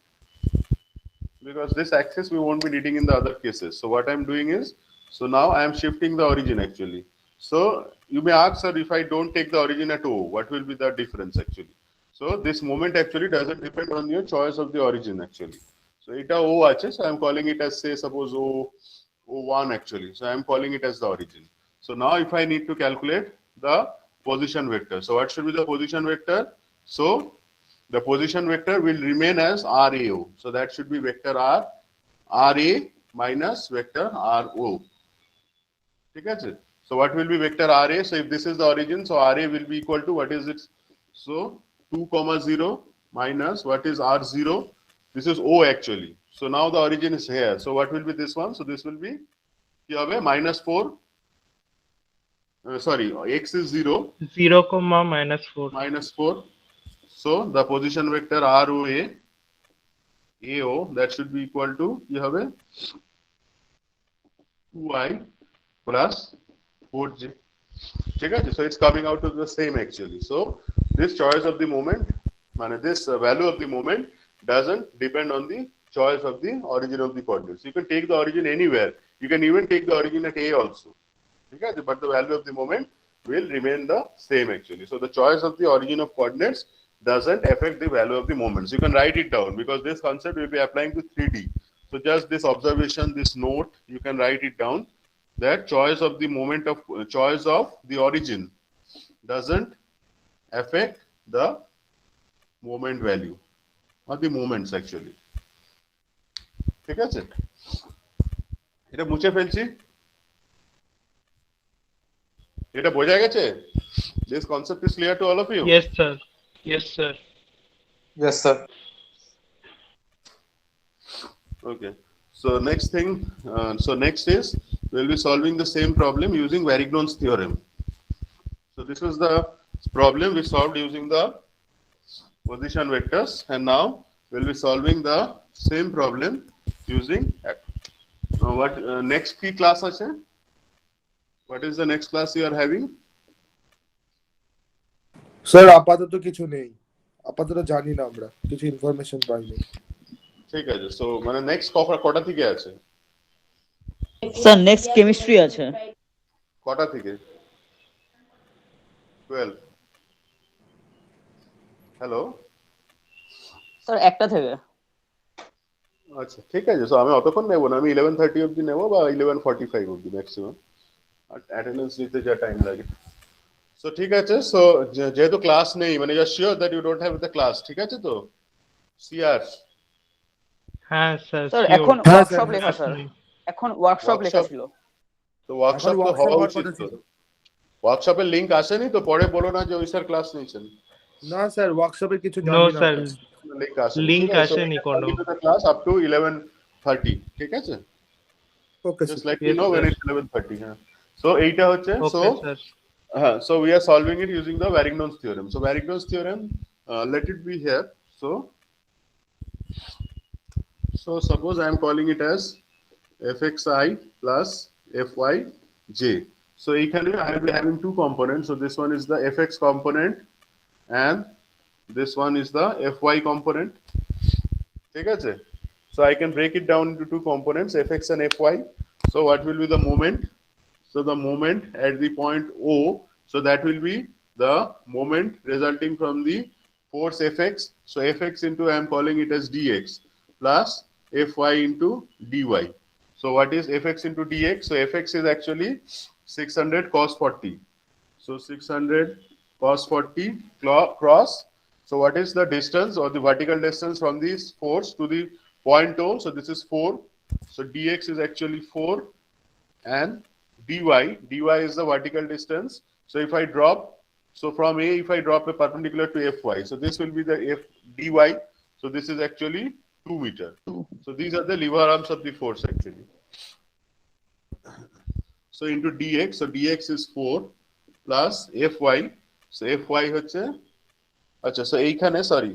because this axis we won't be needing in the other cases. So what I'm doing is, so now I am shifting the origin actually. So you may ask, sir, if I don't take the origin at O, what will be the difference actually? So this moment actually doesn't depend on your choice of the origin actually. So eta O ache, so I'm calling it as, say, suppose O1 actually. So I'm calling it as the origin. So now if I need to calculate the position vector, so what should be the position vector? So the position vector will remain as RAO. So that should be vector RA minus vector RO. Okay? So what will be vector RA? So if this is the origin, so RA will be equal to, what is it? So 2,0 minus what is R0? This is O actually. So now the origin is here. So what will be this one? So this will be minus 4. Sorry, X is 0. 0, minus 4. Minus 4. So the position vector ROA, AO, that should be equal to 2I plus 4J. So it's coming out to the same actually. So this choice of the moment, this value of the moment doesn't depend on the choice of the origin of the coordinates. You can take the origin anywhere. You can even take the origin at A also. But the value of the moment will remain the same actually. So the choice of the origin of coordinates doesn't affect the value of the moments. You can write it down, because this concept will be applying to 3D. So just this observation, this note, you can write it down, that choice of the moment of choice of the origin doesn't affect the moment value or the moments actually. ঠিক আছে, এটা মুছে ফেলছি, এটা বোঝা গেছে? This concept is clear to all of you? Yes, sir. Yes, sir. Yes, sir. Okay. So next thing, next is we'll be solving the same problem using Varignon's theorem. So this is the problem we solved using the position vectors, and now we'll be solving the same problem using what next key class ache? What is the next class you are having? Sir আপাতত কিছু নেই, আপাতত জানি না, আমরা কিছু information পাইনি। ঠিক আছে, সো মানে নেক্সট কটা থেকে আছে? স্যার নেক্সট কেমিস্ট্রি আছে। কটা থেকে? 12. হ্যালো স্যার একটা থেকে। আচ্ছা ঠিক আছে, সো আমি অতক্ষণ নেবো না, আমি 11:30 অবধি নেবো বা 11:45 অবধি ম্যাক্সিমাম, অ্যাটেন্ডেন্স নিতে যা টাইম লাগে। সো ঠিক আছে, সো যেহেতু ক্লাস নেই, মানে you are sure that you don't have the class, ঠিক আছে তো সিআর? হ্যাঁ স্যার স্যার শিওর। এখন হ্যাঁ, ওয়ার্কশপ স্যার। লেখা স্যার, এখন ওয়ার্কশপ লেখা ওয়ার্কশপ, ছিল। তো ওয়ার্কশপ তো workshop হওয়া হওয়ার উচিত কথা তো। ছিল। ওয়ার্কশপের লিংক আসেনি তো, পরে বলো না যে ওই স্যার ক্লাস নিয়েছেন। না স্যার, ওয়ার্কশপে কিছু নো জানি না স্যার, আমরা। লিংক আসেনি, লিংক ঠিক আছে, সো আসেনি কোনো। ক্লাস আপ টু 11:30, ঠিক আছে? ওকে Just sir. let me Yes, know when sir. it's 11:30. হ্যাঁ, so এইটা হচ্ছে, so okay sir. so we are solving it using the Varignon's theorem. So Varignon's theorem, let it be here. So suppose I am calling it as fxi plus fyj. So ekhane I will be having two components. So this one is the fx component and this one is the fy component. ঠিক আছে? So I can break it down into two components, fx and fy. So what will be the moment? So the moment at the point O, so that will be the moment resulting from the force Fx. So Fx into, I am calling it as dx plus Fy into dy. So what is Fx into dx? So Fx is actually 600 cos 40. So 600 cos 40 cross. So what is the distance or the vertical distance from this force to the point O? So this is 4. So dx is actually 4 and dy is the vertical distance. So if I drop, so from A, if I drop a perpendicular to Fy, so this will be the F dy. So this is actually 2 meter. So these are the lever arms of the force actually. So into dx, so dx is 4 plus Fy. So Fy হচ্ছে, আচ্ছা, so এইখানে sorry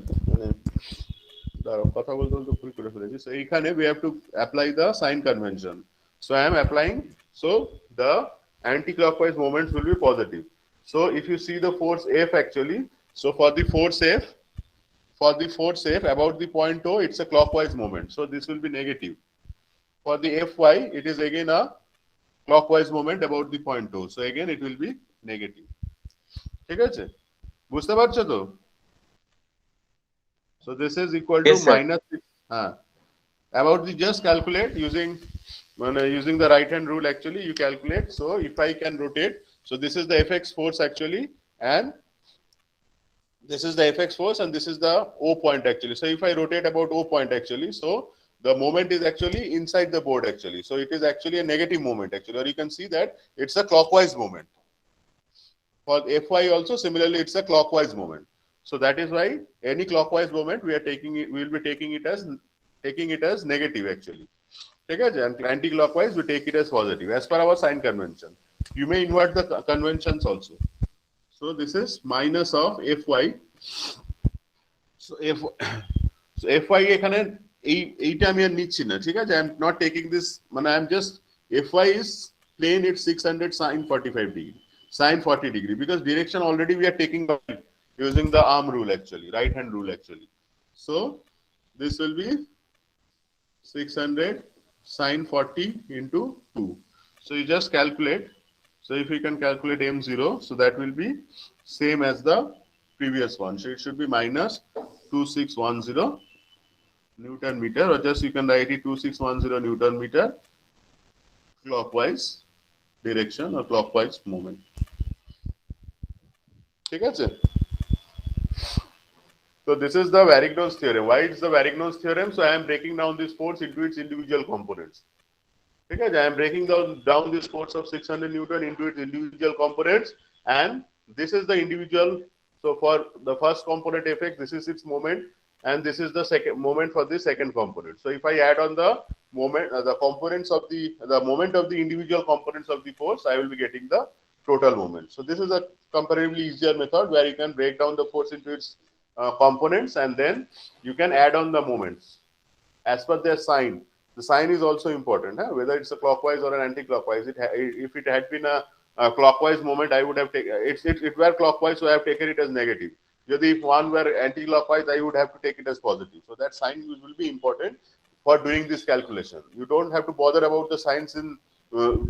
দাঁড়াও কথা বলতে বলতে ভুল করে ফেলেছি। So এইখানে we have to apply the sign convention. So I am applying, so the anti-clockwise moments will be positive. So if you see the force F actually, so for the force F about the point O, it's a clockwise moment. So this will be negative. For the Fy, it is again a clockwise moment about the point O. So again it will be negative. ঠিক আছে? বুঝতে পারছো তো? So this is equal to Yes, sir. minus 6. About the just calculate using using the right hand rule actually you calculate. So if I can rotate, so this is the Fx force actually, and this is the Fx force, and this is the O point actually. So if I rotate about O point actually, so the moment is actually inside the board actually. So it is actually a negative moment actually, or you can see that it's a clockwise moment. For Fy also similarly it's a clockwise moment. So that is why any clockwise moment we are taking it, we will be taking it as negative actually. ठीक है? And anti-clockwise we take it as positive as per our sign convention. You may invert the conventions also. So this is minus of Fy. So Fy এখানে এইটা আমি আর নিচ্ছি না, ঠিক আছে? I am not taking this, মানে I am just, Fy is plane, it's 600 sin 45 degree, sin 40 degree, because direction already we are taking using the arm rule actually, right hand rule actually. So this will be 600 sin 40 into 2. So you just calculate. So if you can calculate m0, so that will be same as the previous one. So it should be minus 2610 Newton meter, or just you can write it 2610 Newton meter clockwise direction or clockwise movement. ঠিক আছে? So this is the Varignon's theorem. Why it's the Varignon's theorem? So I am breaking down this force into its individual components. Okay, I am breaking down this force of 600 Newton into its individual components, and this is the individual. So for the first component Fx, this is its moment, and this is the second moment for the second component. So if I add on the moment, the components of the moment of the individual components of the force, I will be getting the total moment. So this is a comparatively easier method where you can break down the force into its components, and then you can add on the moments as per their sign. The sign is also important, whether it's a clockwise or an anti-clockwise. If it had been a clockwise moment, I would have taken it were clockwise, so I have taken it as negative. If one were anti-clockwise, I would have to take it as positive. So that sign will be important for doing this calculation. You don't have to bother about the signs in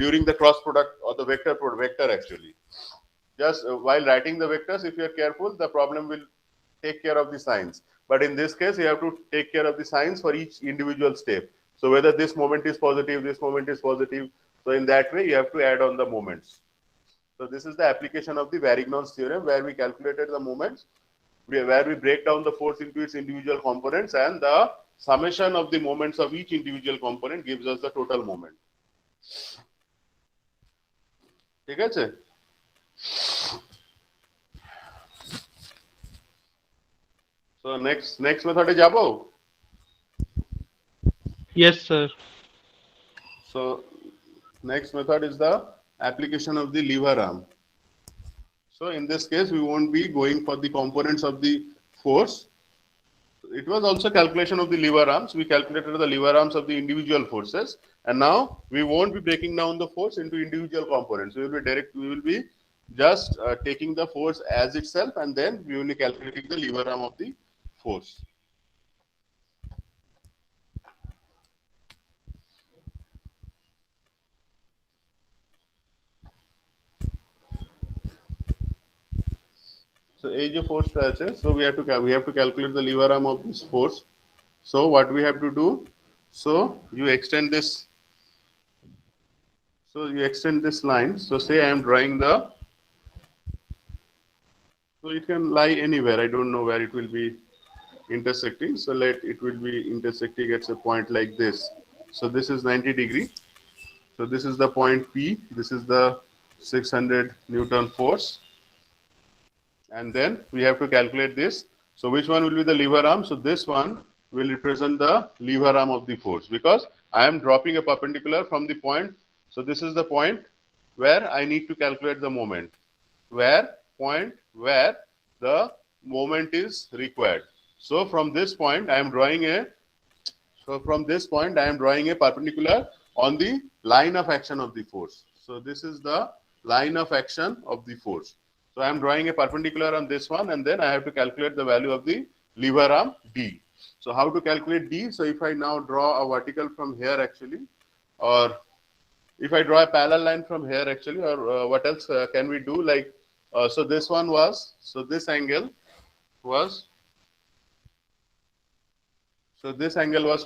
during the cross product or the vector actually. Just while writing the vectors, if you are careful, the problem will take care of the signs. But in this case, you have to take care of the signs for each individual step. So whether this moment is positive, this moment is positive. So in that way, you have to add on the moments. So this is the application of the Varignon's theorem, where we calculated the moments, where we break down the force into its individual components, and the summation of the moments of each individual component gives us the total moment. ঠিক আছে? So next method is jabo. Yes, sir. So next method is the application of the lever arm. So in this case, we won't be going for the components of the force. It was also calculation of the lever arms. We calculated the lever arms of the individual forces, and now we won't be breaking down the force into individual components. We will be just taking the force as itself, and then we will be calculating the lever arm of the force. So এই যে ফোর্সটা আছে, so we have to calculate the lever arm of this force. So what we have to do, so you extend this line. So say I am drawing so it can lie anywhere. I don't know where it will be intersecting. So it will be intersecting at a point like this. So this is 90 degree. So this is the point P. This is the 600 Newton force. And then we have to calculate this. So which one will be the lever arm? So this one will represent the lever arm of the force, because I am dropping a perpendicular from the point. So this is the point where I need to calculate the moment, where the moment is required. So from this point I am drawing a perpendicular on the line of action of the force. So this is the line of action of the force. So I am drawing a perpendicular on this one, and then I have to calculate the value of the lever arm D. So how to calculate D? So if I now draw a vertical from here actually, or if I draw a parallel line from here actually, or what else can we do? Like, so this angle was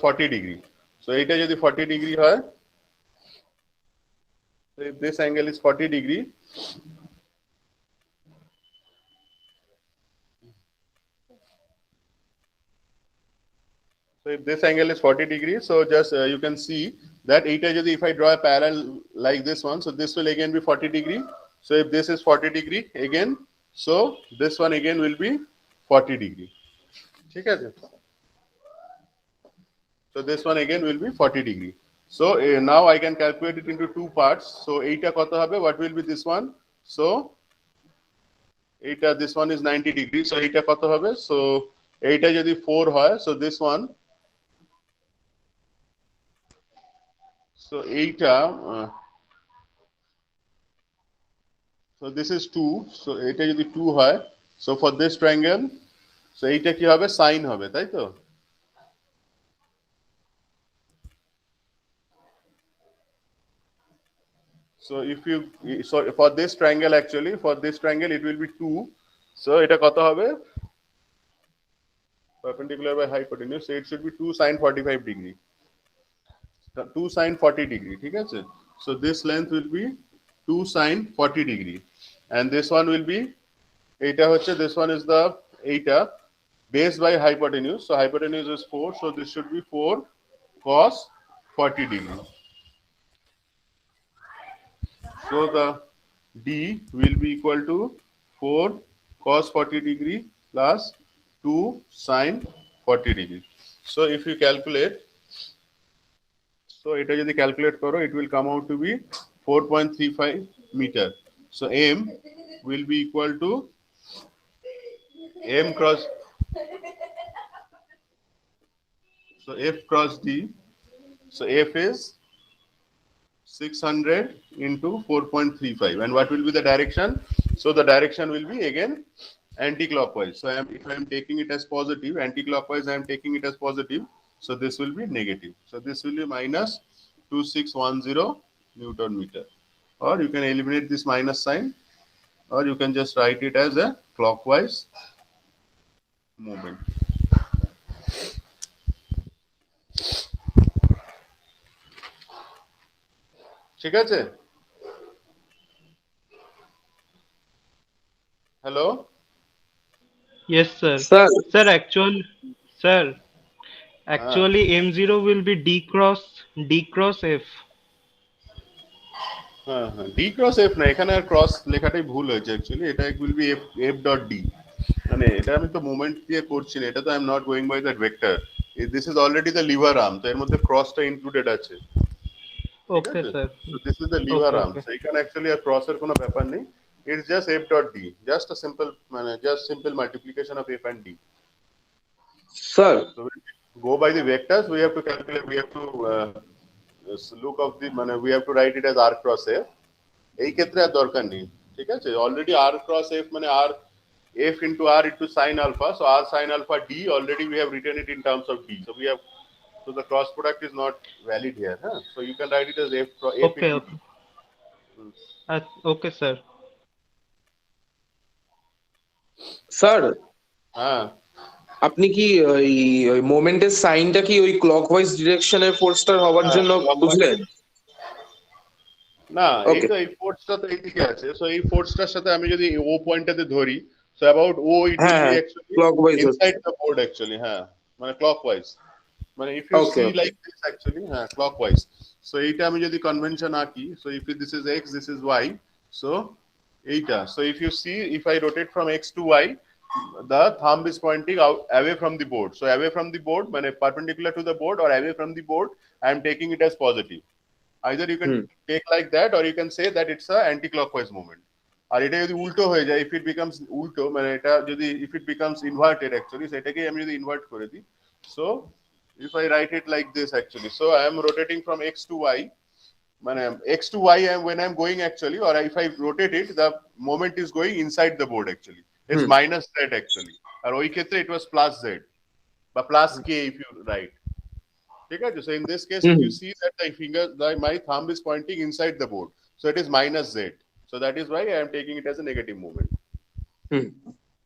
40 degree. So এটা যদি 40 degree হয়, so if this angle is 40 degree, so if this angle is 40 degrees, so just you can see that if I draw a parallel like this one, so this will again be 40 degree. So if this is 40 degree again, so this one again will be 40 degree. ঠিক আছে? So this one again will be 40 degree. So now I can calculate it into two parts. So এইটা কত হবে? What will be this one? So this one is 90 degree. So এইটা কত হবে? So এইটা যদি 4 হয়, so this one, so so this is 2. So এটা যদি 2 হয়, so for this triangle, so এইটা কি হবে? Sin হবে, তাই তো? So for this triangle actually, it will be 2. So এটা কত হবে? Perpendicular by hypotenuse, so it should be 2 sin 45 degree. 2 sin 40 degree, ঠিক আছে? So this length will be 2 sin 40 degree, and this one will be this one is the base by hypotenuse. So hypotenuse is 4, so this should be 4 cos 40 degree. So the D will be equal to 4 cos 40 degree plus 2 sin 40 degree. So if you calculate, so এটা যদি calculate করো, it will come out to be 4.35 meter. So M will be equal to M cross, so F cross D. So F is 600 into 4.35, and what will be the direction? So the direction will be again anti-clockwise. So if I am taking it as positive, anti-clockwise I am taking it as positive, so this will be negative. So this will be minus 2610 Newton meter. Or you can eliminate this minus sign, or you can just write it as a clockwise movement. ঠিক আছে? Hello? Yes, sir. Sir Sir, actually M0 will be D cross F. হ্যাঁ হ্যাঁ, D cross F না, এখানে আর cross লেখাটাই ভুল হয়েছে actually. এটা will be F F dot D. মানে এটা আমি তো মোমেন্ট দিয়ে করছি না, এটা তো I am not going by that vector. This is already the lever arm, তো এর মধ্যে ক্রসটা ইনক্লুডেড আছে। ঠিক Okay, আছে? sir. So this is the lever Okay, arm, okay. সো এখানে অ্যাকচুয়ালি আর ক্রসের কোনো ব্যাপার নেই। It's just F dot D, just a simple মানে just simple multiplication of F and D. Sir So when we go by the vectors, we have to calculate, we have to look of the, মানে we have to write it as r cross f. এই ক্ষেত্রে আর দরকার নেই, ঠিক আছে? Already r cross f মানে r f into r into sin alpha, so r sin alpha d already we have written it in terms of d, so we have, so the cross product is not valid here, huh? So you can write it as f Okay, into okay. d. Okay, sir. Sir হ্যাঁ, আপনি কি ওই মোমেন্টের সাইনটা কি ওই clockwise ডিরেকশনে ফোর্সটার হওয়ার জন্য বুঝলেন? না এই Okay. তো এই ফোর্সটা তো এইদিকে আছে, সো এই ফোর্সটার সাথে আমি যদি ও পয়েন্টটাতে ধরি, so about O it will হ্যাঁ be actually clockwise inside the board actually, হ্যাঁ মানে ক্লকওয়াইজ, মানে if you Okay, see okay. Like this actually, হ্যাঁ ক্লকওয়াইজ। সো এইটা আমি যদি কনভেনশন আঁকি, so if this is x, this is y, so এইটা, so if you see, if I rotate from x to y, the thumb is pointing out away from the board, so away from the board মানে perpendicular to the board or away from the board, I am taking it as positive. Either you can take like that or you can say that it's a anti-clockwise movement. আর এটা যদি উল্টো হয়ে যায়, if it becomes উল্টো মানে এটা যদি if it becomes inverted actually, সেটাকে আমি যদি ইনভার্ট করে দিই, so if I write it like this actually, so I am rotating from x to y, মানে x to y, when I am going actually, or if I rotate it, the moment is going inside the board actually, it's minus z actually, আর ওই ক্ষেত্রে it was plus z বা plus k if you write. ঠিক আছে? So in this case, if you see that my thumb is pointing inside the board, so it is minus z. So that is why I am taking it as a negative movement.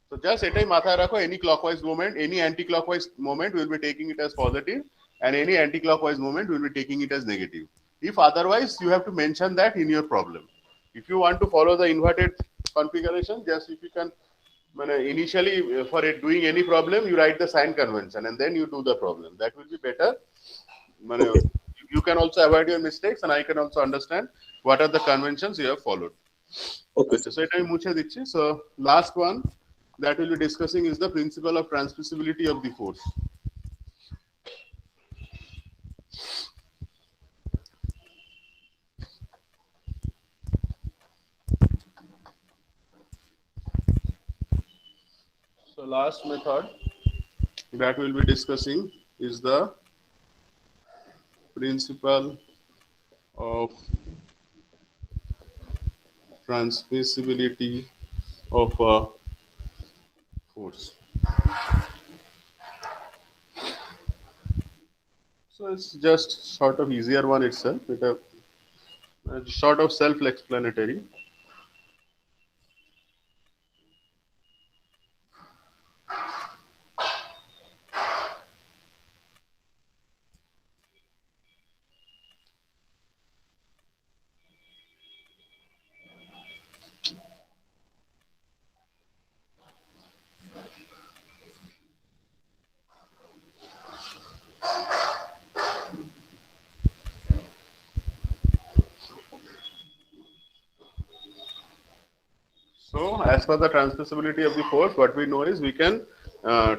So just এটাই মাথায় রাখো, any clockwise movement, any anti-clockwise movement will be taking it as positive, and any anti-clockwise movement will be taking it as negative. If otherwise, you have to mention that in your problem. If you want to follow the inverted configuration, just if you can, initially for it doing any problem, you write the sign convention and then you do the problem. That will be better. You can also avoid your mistakes, and I can also understand what are the conventions you have followed. Okay. So এটা আমি মুছে দিচ্ছি. So last one that we'll be discussing is the principle of transmissibility of the force. So last method that we'll be discussing is the principle of transmissibility of a force. So it's just sort of easier one itself. It's sort of self-explanatory. So as per the transmissibility of the force, what we know is we can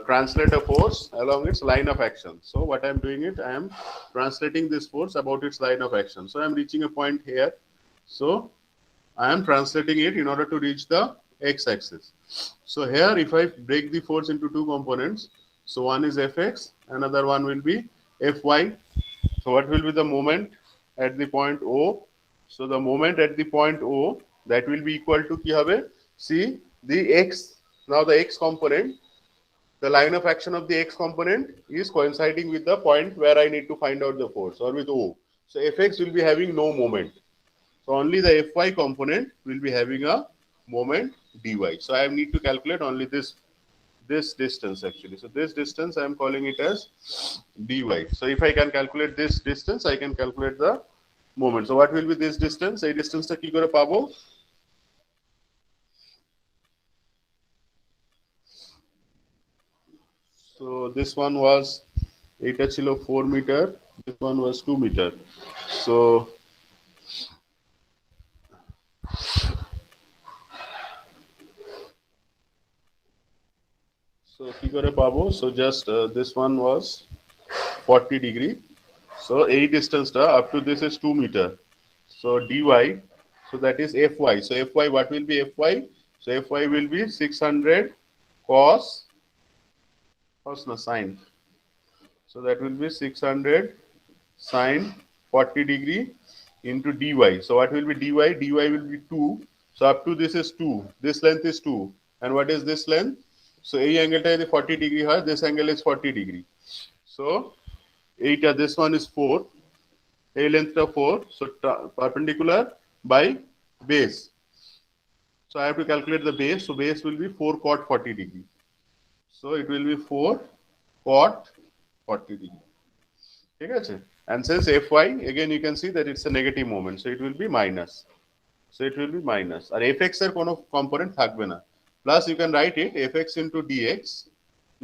translate a force along its line of action. So what I am doing it, I am translating this force about its line of action. So I am reaching a point here. So I am translating it in order to reach the x-axis. So here, if I break the force into two components, so one is fx, another one will be fy. So what will be the moment at the point O? So the moment at the point O, that will be equal to ki hobe? See the x, now the x component, the line of action of the x component is coinciding with the point where I need to find out the force, or with O. So fx will be having no moment. So only the fy component will be having a moment dy. So I need to calculate only this distance actually. So this distance I am calling it as dy. So if I can calculate this distance, I can calculate the moment. So what will be this distance? এই ডিস্টেন্সটা কি করে পাবো? So this one was এটা ছিল 4 meter, this one was 2 meter. So কি করে পাবো? So just this one was 40 degree. So a distance up to this is 2 meter. So dy, so that is fy. So fy, what will be fy? So fy will be 600 cos no sine. So that will be 600 sine 40 degree into dy. So what will be dy? Dy will be 2. So up to this is 2. This length is 2. And what is this length? So a angle is 40 degree high. This angle is 40 degree. So 8, this one is 4. A length of 4. So perpendicular by base. So I have to calculate the base. So base will be 4 cot 40 degree. So it will be 4 cot 40 degree. Okay? And since fy, again you can see that it's a negative moment. So it will be minus. So it will be minus. Or fx er kono component থাকবে না. Plus you can write it fx into dx.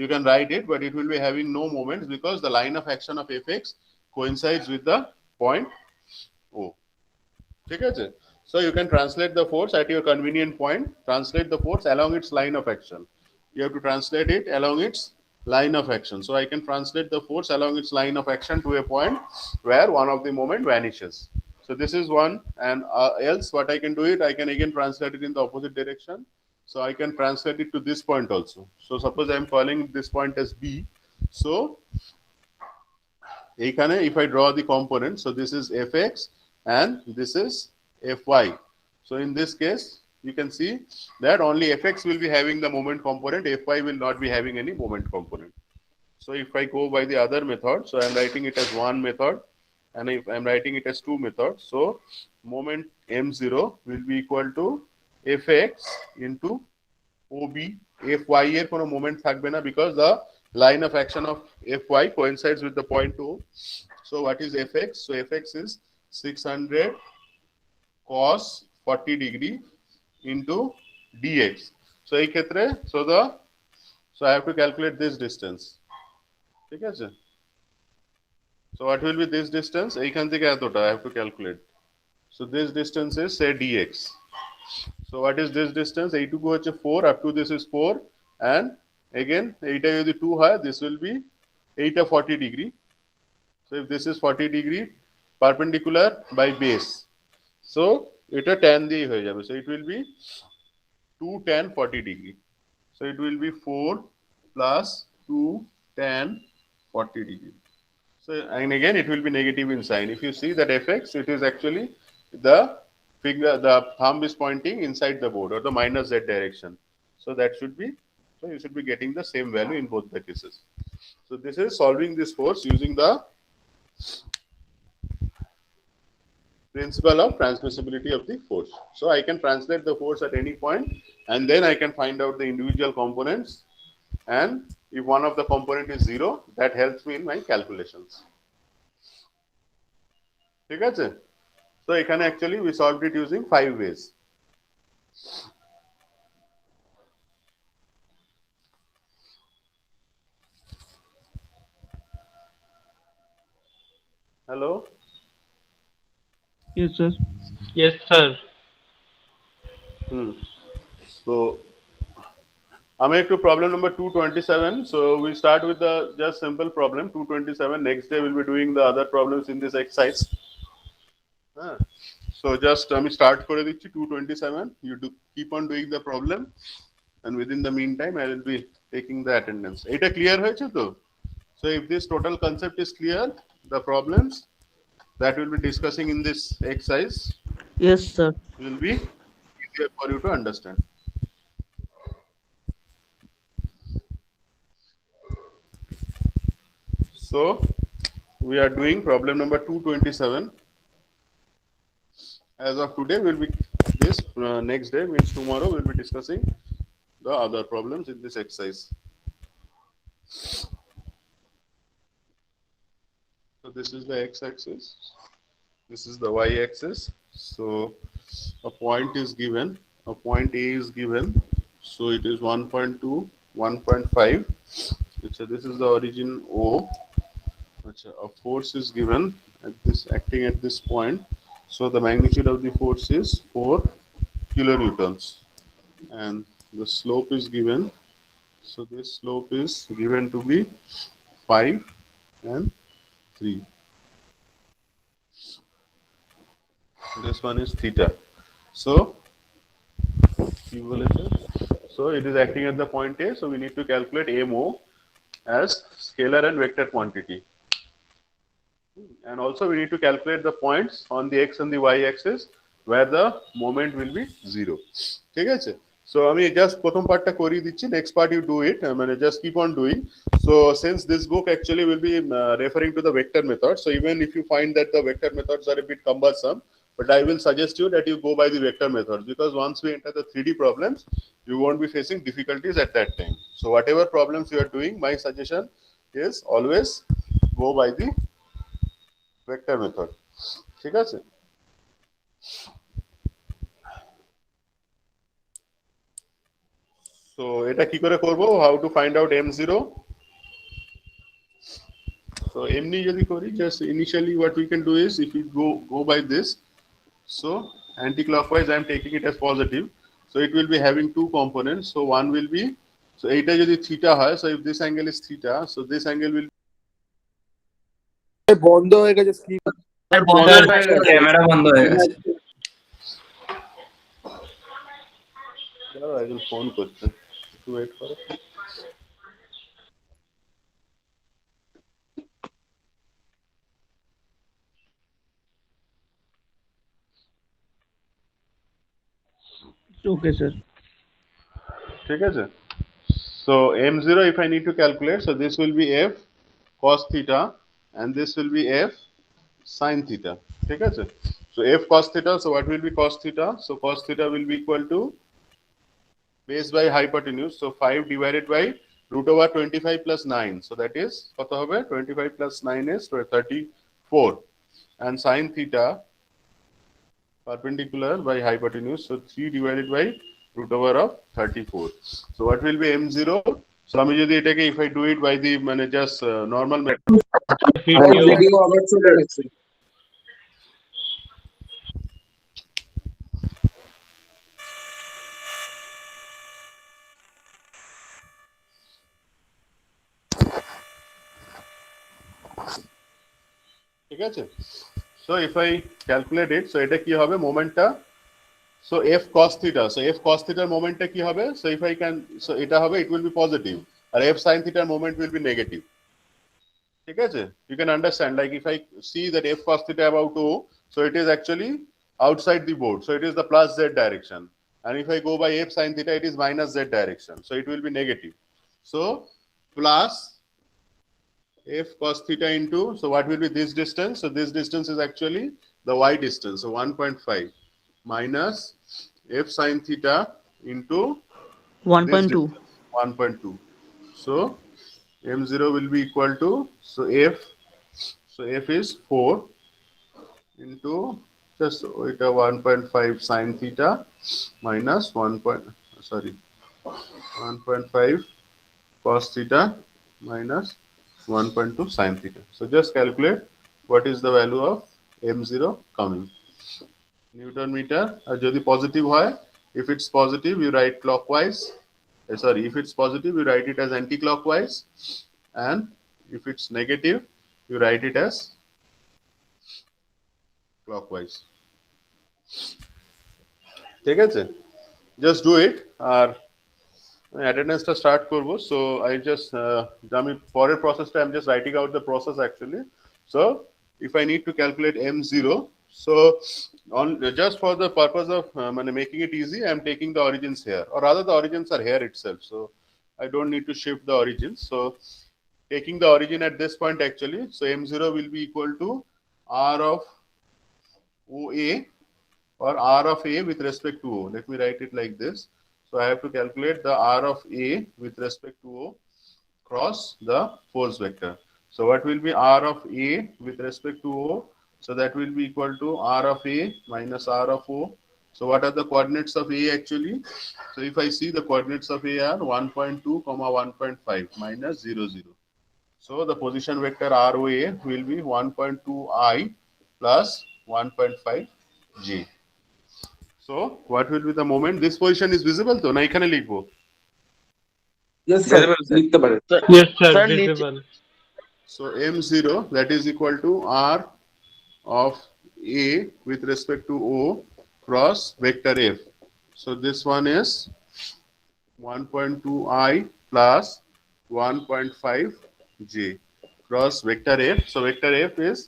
You can write it, but it will be having no moments because the line of action of fx coincides with the point O. Okay? So you can translate the force at your convenient point. Translate the force along its line of action. You have to translate it along its line of action. So I can translate the force along its line of action to a point where one of the moment vanishes. So this is one, and else what I can do it, I can again translate it in the opposite direction. So I can translate it to this point also. So suppose I am calling this point as B. So if I draw the component, so this is fx and this is fy. So in this case, you can see that only fx will be having the moment component, fy will not be having any moment component. So if I go by the other method, so I am writing it as one method, and if I am writing it as two methods, so moment m0 will be equal to fx into ob. Fy এর কোনো moment থাকবে না because the line of action of fy coincides with the point O. So what is fx? So fx is 600 cos 40 degree into dx. So এই ক্ষেত্রে so I have to calculate this distance. ঠিক আছে? So what will be this distance? এইখান থেকে এতটা I have to calculate. So this distance is say dx. So what is this distance? এইটুকু হচ্ছে 4, up to this is 4, and again এইটা যদি 2 হয়, this will be এইটা 40 degree. So if this is 40 degree perpendicular by base, so এটা tan দিয়ে হয়ে যাবে. So it will be 2 tan 40 degree. So it will be 4 plus 2 tan 40 degree. So and again it will be negative in sign. If you see that fx, it is actually the thumb is pointing inside the board or the minus z direction. So that should be, so you should be getting the same value in both the cases. So this is solving this force using the principle of transmissibility of the force. So I can translate the force at any point, and then I can find out the individual components, and if one of the component is 0, that helps me in my calculations. ঠিক আছে? So এখানে actually we solved it using 5 ways. Hello? Yes, sir. Yes, sir. So আমি একটু problem number 227. So we start with the just simple problem 227. Next day we'll be doing the other problems in this exercise. So just আমি start করে দিচ্ছি 227. You do keep on doing the problem, and within the meantime I will be taking the attendance. এটা clear হয়েছে তো? So if this total concept is clear, the problems that we'll be discussing in this exercise, Yes, sir. will be easier for you to understand. So we are doing problem number 227. As of today, we'll be this next day means tomorrow we'll be discussing the other problems in this exercise. So this is the x-axis. This is the y-axis. So a point is given, a point A is given. So it is 1.2, 1.5. So this is the origin O. A force is given at this, acting at this point. So the magnitude of the force is 4 kilonewtons. And the slope is given. So this slope is given to be 5 and 3. This one is theta. So it is acting at the point A. So we need to calculate MO as scalar and vector quantity. And also we need to calculate the points on the x and the y axis where the moment will be 0. Okay? So I mean just prothom part ta kori dicchi, next part you do it. I mean just keep on doing. So since this book actually will be referring to the vector method, so even if you find that the vector methods are a bit cumbersome, but I will suggest you that you go by the vector methods, because once we enter the 3D problems, you won't be facing difficulties at that time. So whatever problems you are doing, my suggestion is always go by the vector method. ঠিক আছে? So এটা কি করে করব? How to find out m0? So এমনি যদি করি, just initially what we can do is, if we go by this, so anti-clockwise I am taking it as positive. So it will be having two components. So one will be, so এইটা যদি theta হয়, so if this angle is theta, so this angle will বন্ধ হয়ে গেছে screen, camera বন্ধ হয়ে গেছে। I will phone করতে, একটু wait করো। Okay, sir. ঠিক আছে? So m0 if I need to calculate, so this will be f cos theta and this will be f sin theta. ঠিক আছে? So f cos theta, so what will be cos theta? So cos theta will be equal to base by hypotenuse, so 5 divided by root over 25 plus 9. So that is কত হবে? 25 plus 9 is 34. And sin theta perpendicular by hypotenuse, so 3 divided by root over of 34. So what will be m0? So আমি যদি এটাকে, if I do it by the মানে just normal method, video আবার চলে গেছে। ঠিক আছে? So if I calculate it, so এটা কি হবে মোমেন্টটা? So f cos theta, so f cos theta মোমেন্টটা কি হবে? So if I can, so এটা হবে, it will be positive, R f sin theta moment will be negative. ঠিক আছে? You can understand, like if I see that f cos theta about O, so it is actually outside the board, so it is the plus z direction, and if I go by f sin theta, it is minus z direction, so it will be negative. So plus f cos theta into, so what will be this distance? So this distance is actually the y distance, so 1.5 minus f sin theta into 1.2. 1.2. So m0 will be equal to, so f is 4 into just 1.5 sin theta minus 1.5 cos theta minus 1.2 sin theta. So just calculate what is the value of m0 coming. Newton meter, আর যদি positive হয়, if it's positive you write clockwise, if it's positive you write it as anti-clockwise, and if it's negative you write it as clockwise. ঠিক আছে? Just do it. আর অ্যাটেন্ডেন্সটা start করব। So I just আমি পরের প্রসেসটা I am just writing out the process actually. So if I need to calculate m0, so on just for the purpose of making it easy, I am taking the origins here, or rather the origins are here itself, so I don't need to shift the origins. So taking the origin at this point actually, so m0 will be equal to r of OA, or r of A with respect to O. Let me write it like this. So I have to calculate the r of A with respect to O cross the force vector. So what will be r of A with respect to O? So that will be equal to R of A minus R of O. So what are the coordinates of A actually? So if I see the coordinates of A are 1.2, 1.5 minus 0, 0. So the position vector ROA will be 1.2I plus 1.5 J. So what will be the moment? This position is visible to? Na ekhane likhbo. Yes, sir. লিখতে পারেন। Yes, sir. Sir, Visible. So M0 that is equal to R of A with respect to O cross vector F. So this one is 1.2I plus 1.5 J cross vector F. So vector F is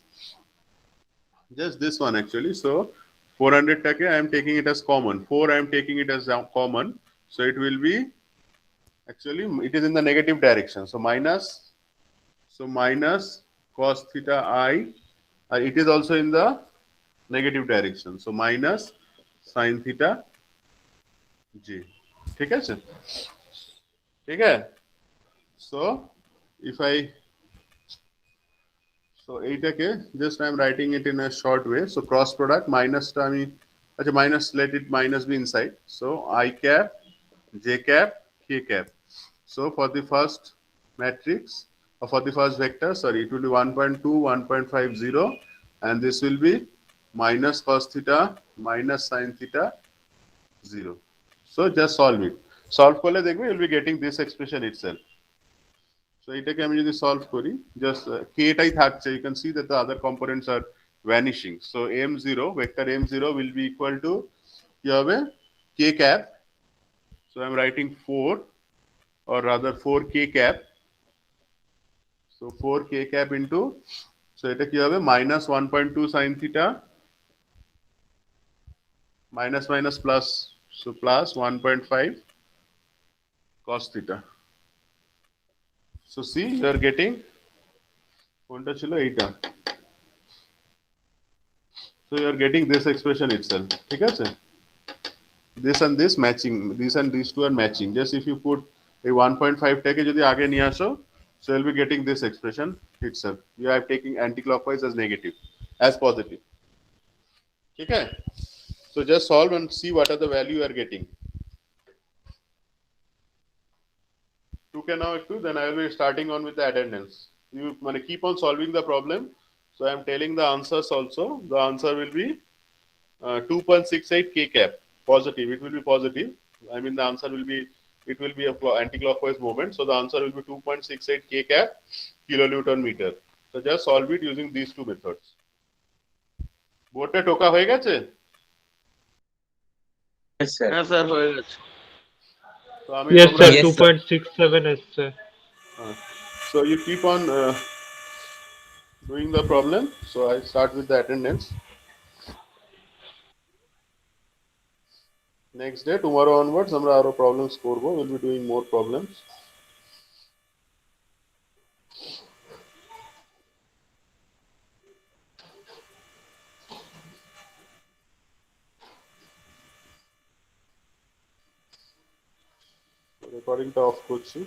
just this one actually. So 400 take I am taking it as common. 4 I am taking it as common. So it will be actually it is in the negative direction. So minus cos theta I. It is also in the negative direction. So minus sin theta J. ठीक है sir? ठीक है? So if I এইটাকে just I am writing it in a short way. So cross product minus টা আমি আচ্ছা minus let it minus be inside. So I cap J cap K cap. So for the first matrix or for the first vector, sorry, it will be 1.2, 1.50, and this will be minus cos theta minus sin theta 0. So just solve it. Solve করলে দেখবে you will be getting this expression itself. So এটাকে আমি যদি solve করি, just k টাই থাকছে, you can see that the other components are vanishing. So m0 vector m0 will be equal to কি হবে k cap. So I am writing 4 or rather 4k cap. So 4k cap into, so এটা কি হবে minus 1.2 sin theta minus minus plus, so plus 1.5 cos theta. So see, you are getting কোনটা ছিল এইটা. So you are getting this expression itself. ঠিক আছে? This and this matching, these and these two are matching. Just if you put a 1.5 টাকে যদি আগে নিয়ে আসো, so you'll be getting this expression itself. You are taking anti-clockwise as negative, as positive. ठीक है? So just solve and see what are the value you are getting. 2k now একটু, then I will be starting on with the attendance. You keep on solving the problem. So I am telling the answers also. The answer will be 2.68 k cap. Positive. It will be positive. I mean the answer will be, it will be a anti-clockwise movement. So the answer will be 2.68 k cap kilonewton meter. So just solve it using these two methods. বোর্ডে টোকা হয়ে গেছে? হ্যাঁ sir হয়ে গেছে। তো আমি Yes, তোমরা sir. 2.67 এসছে। So you keep on doing the problem. So I start with the attendance. Next day, tomorrow onwards, আমরা আরো problems করবো. We'll be doing more problems. Recording টা off করছি।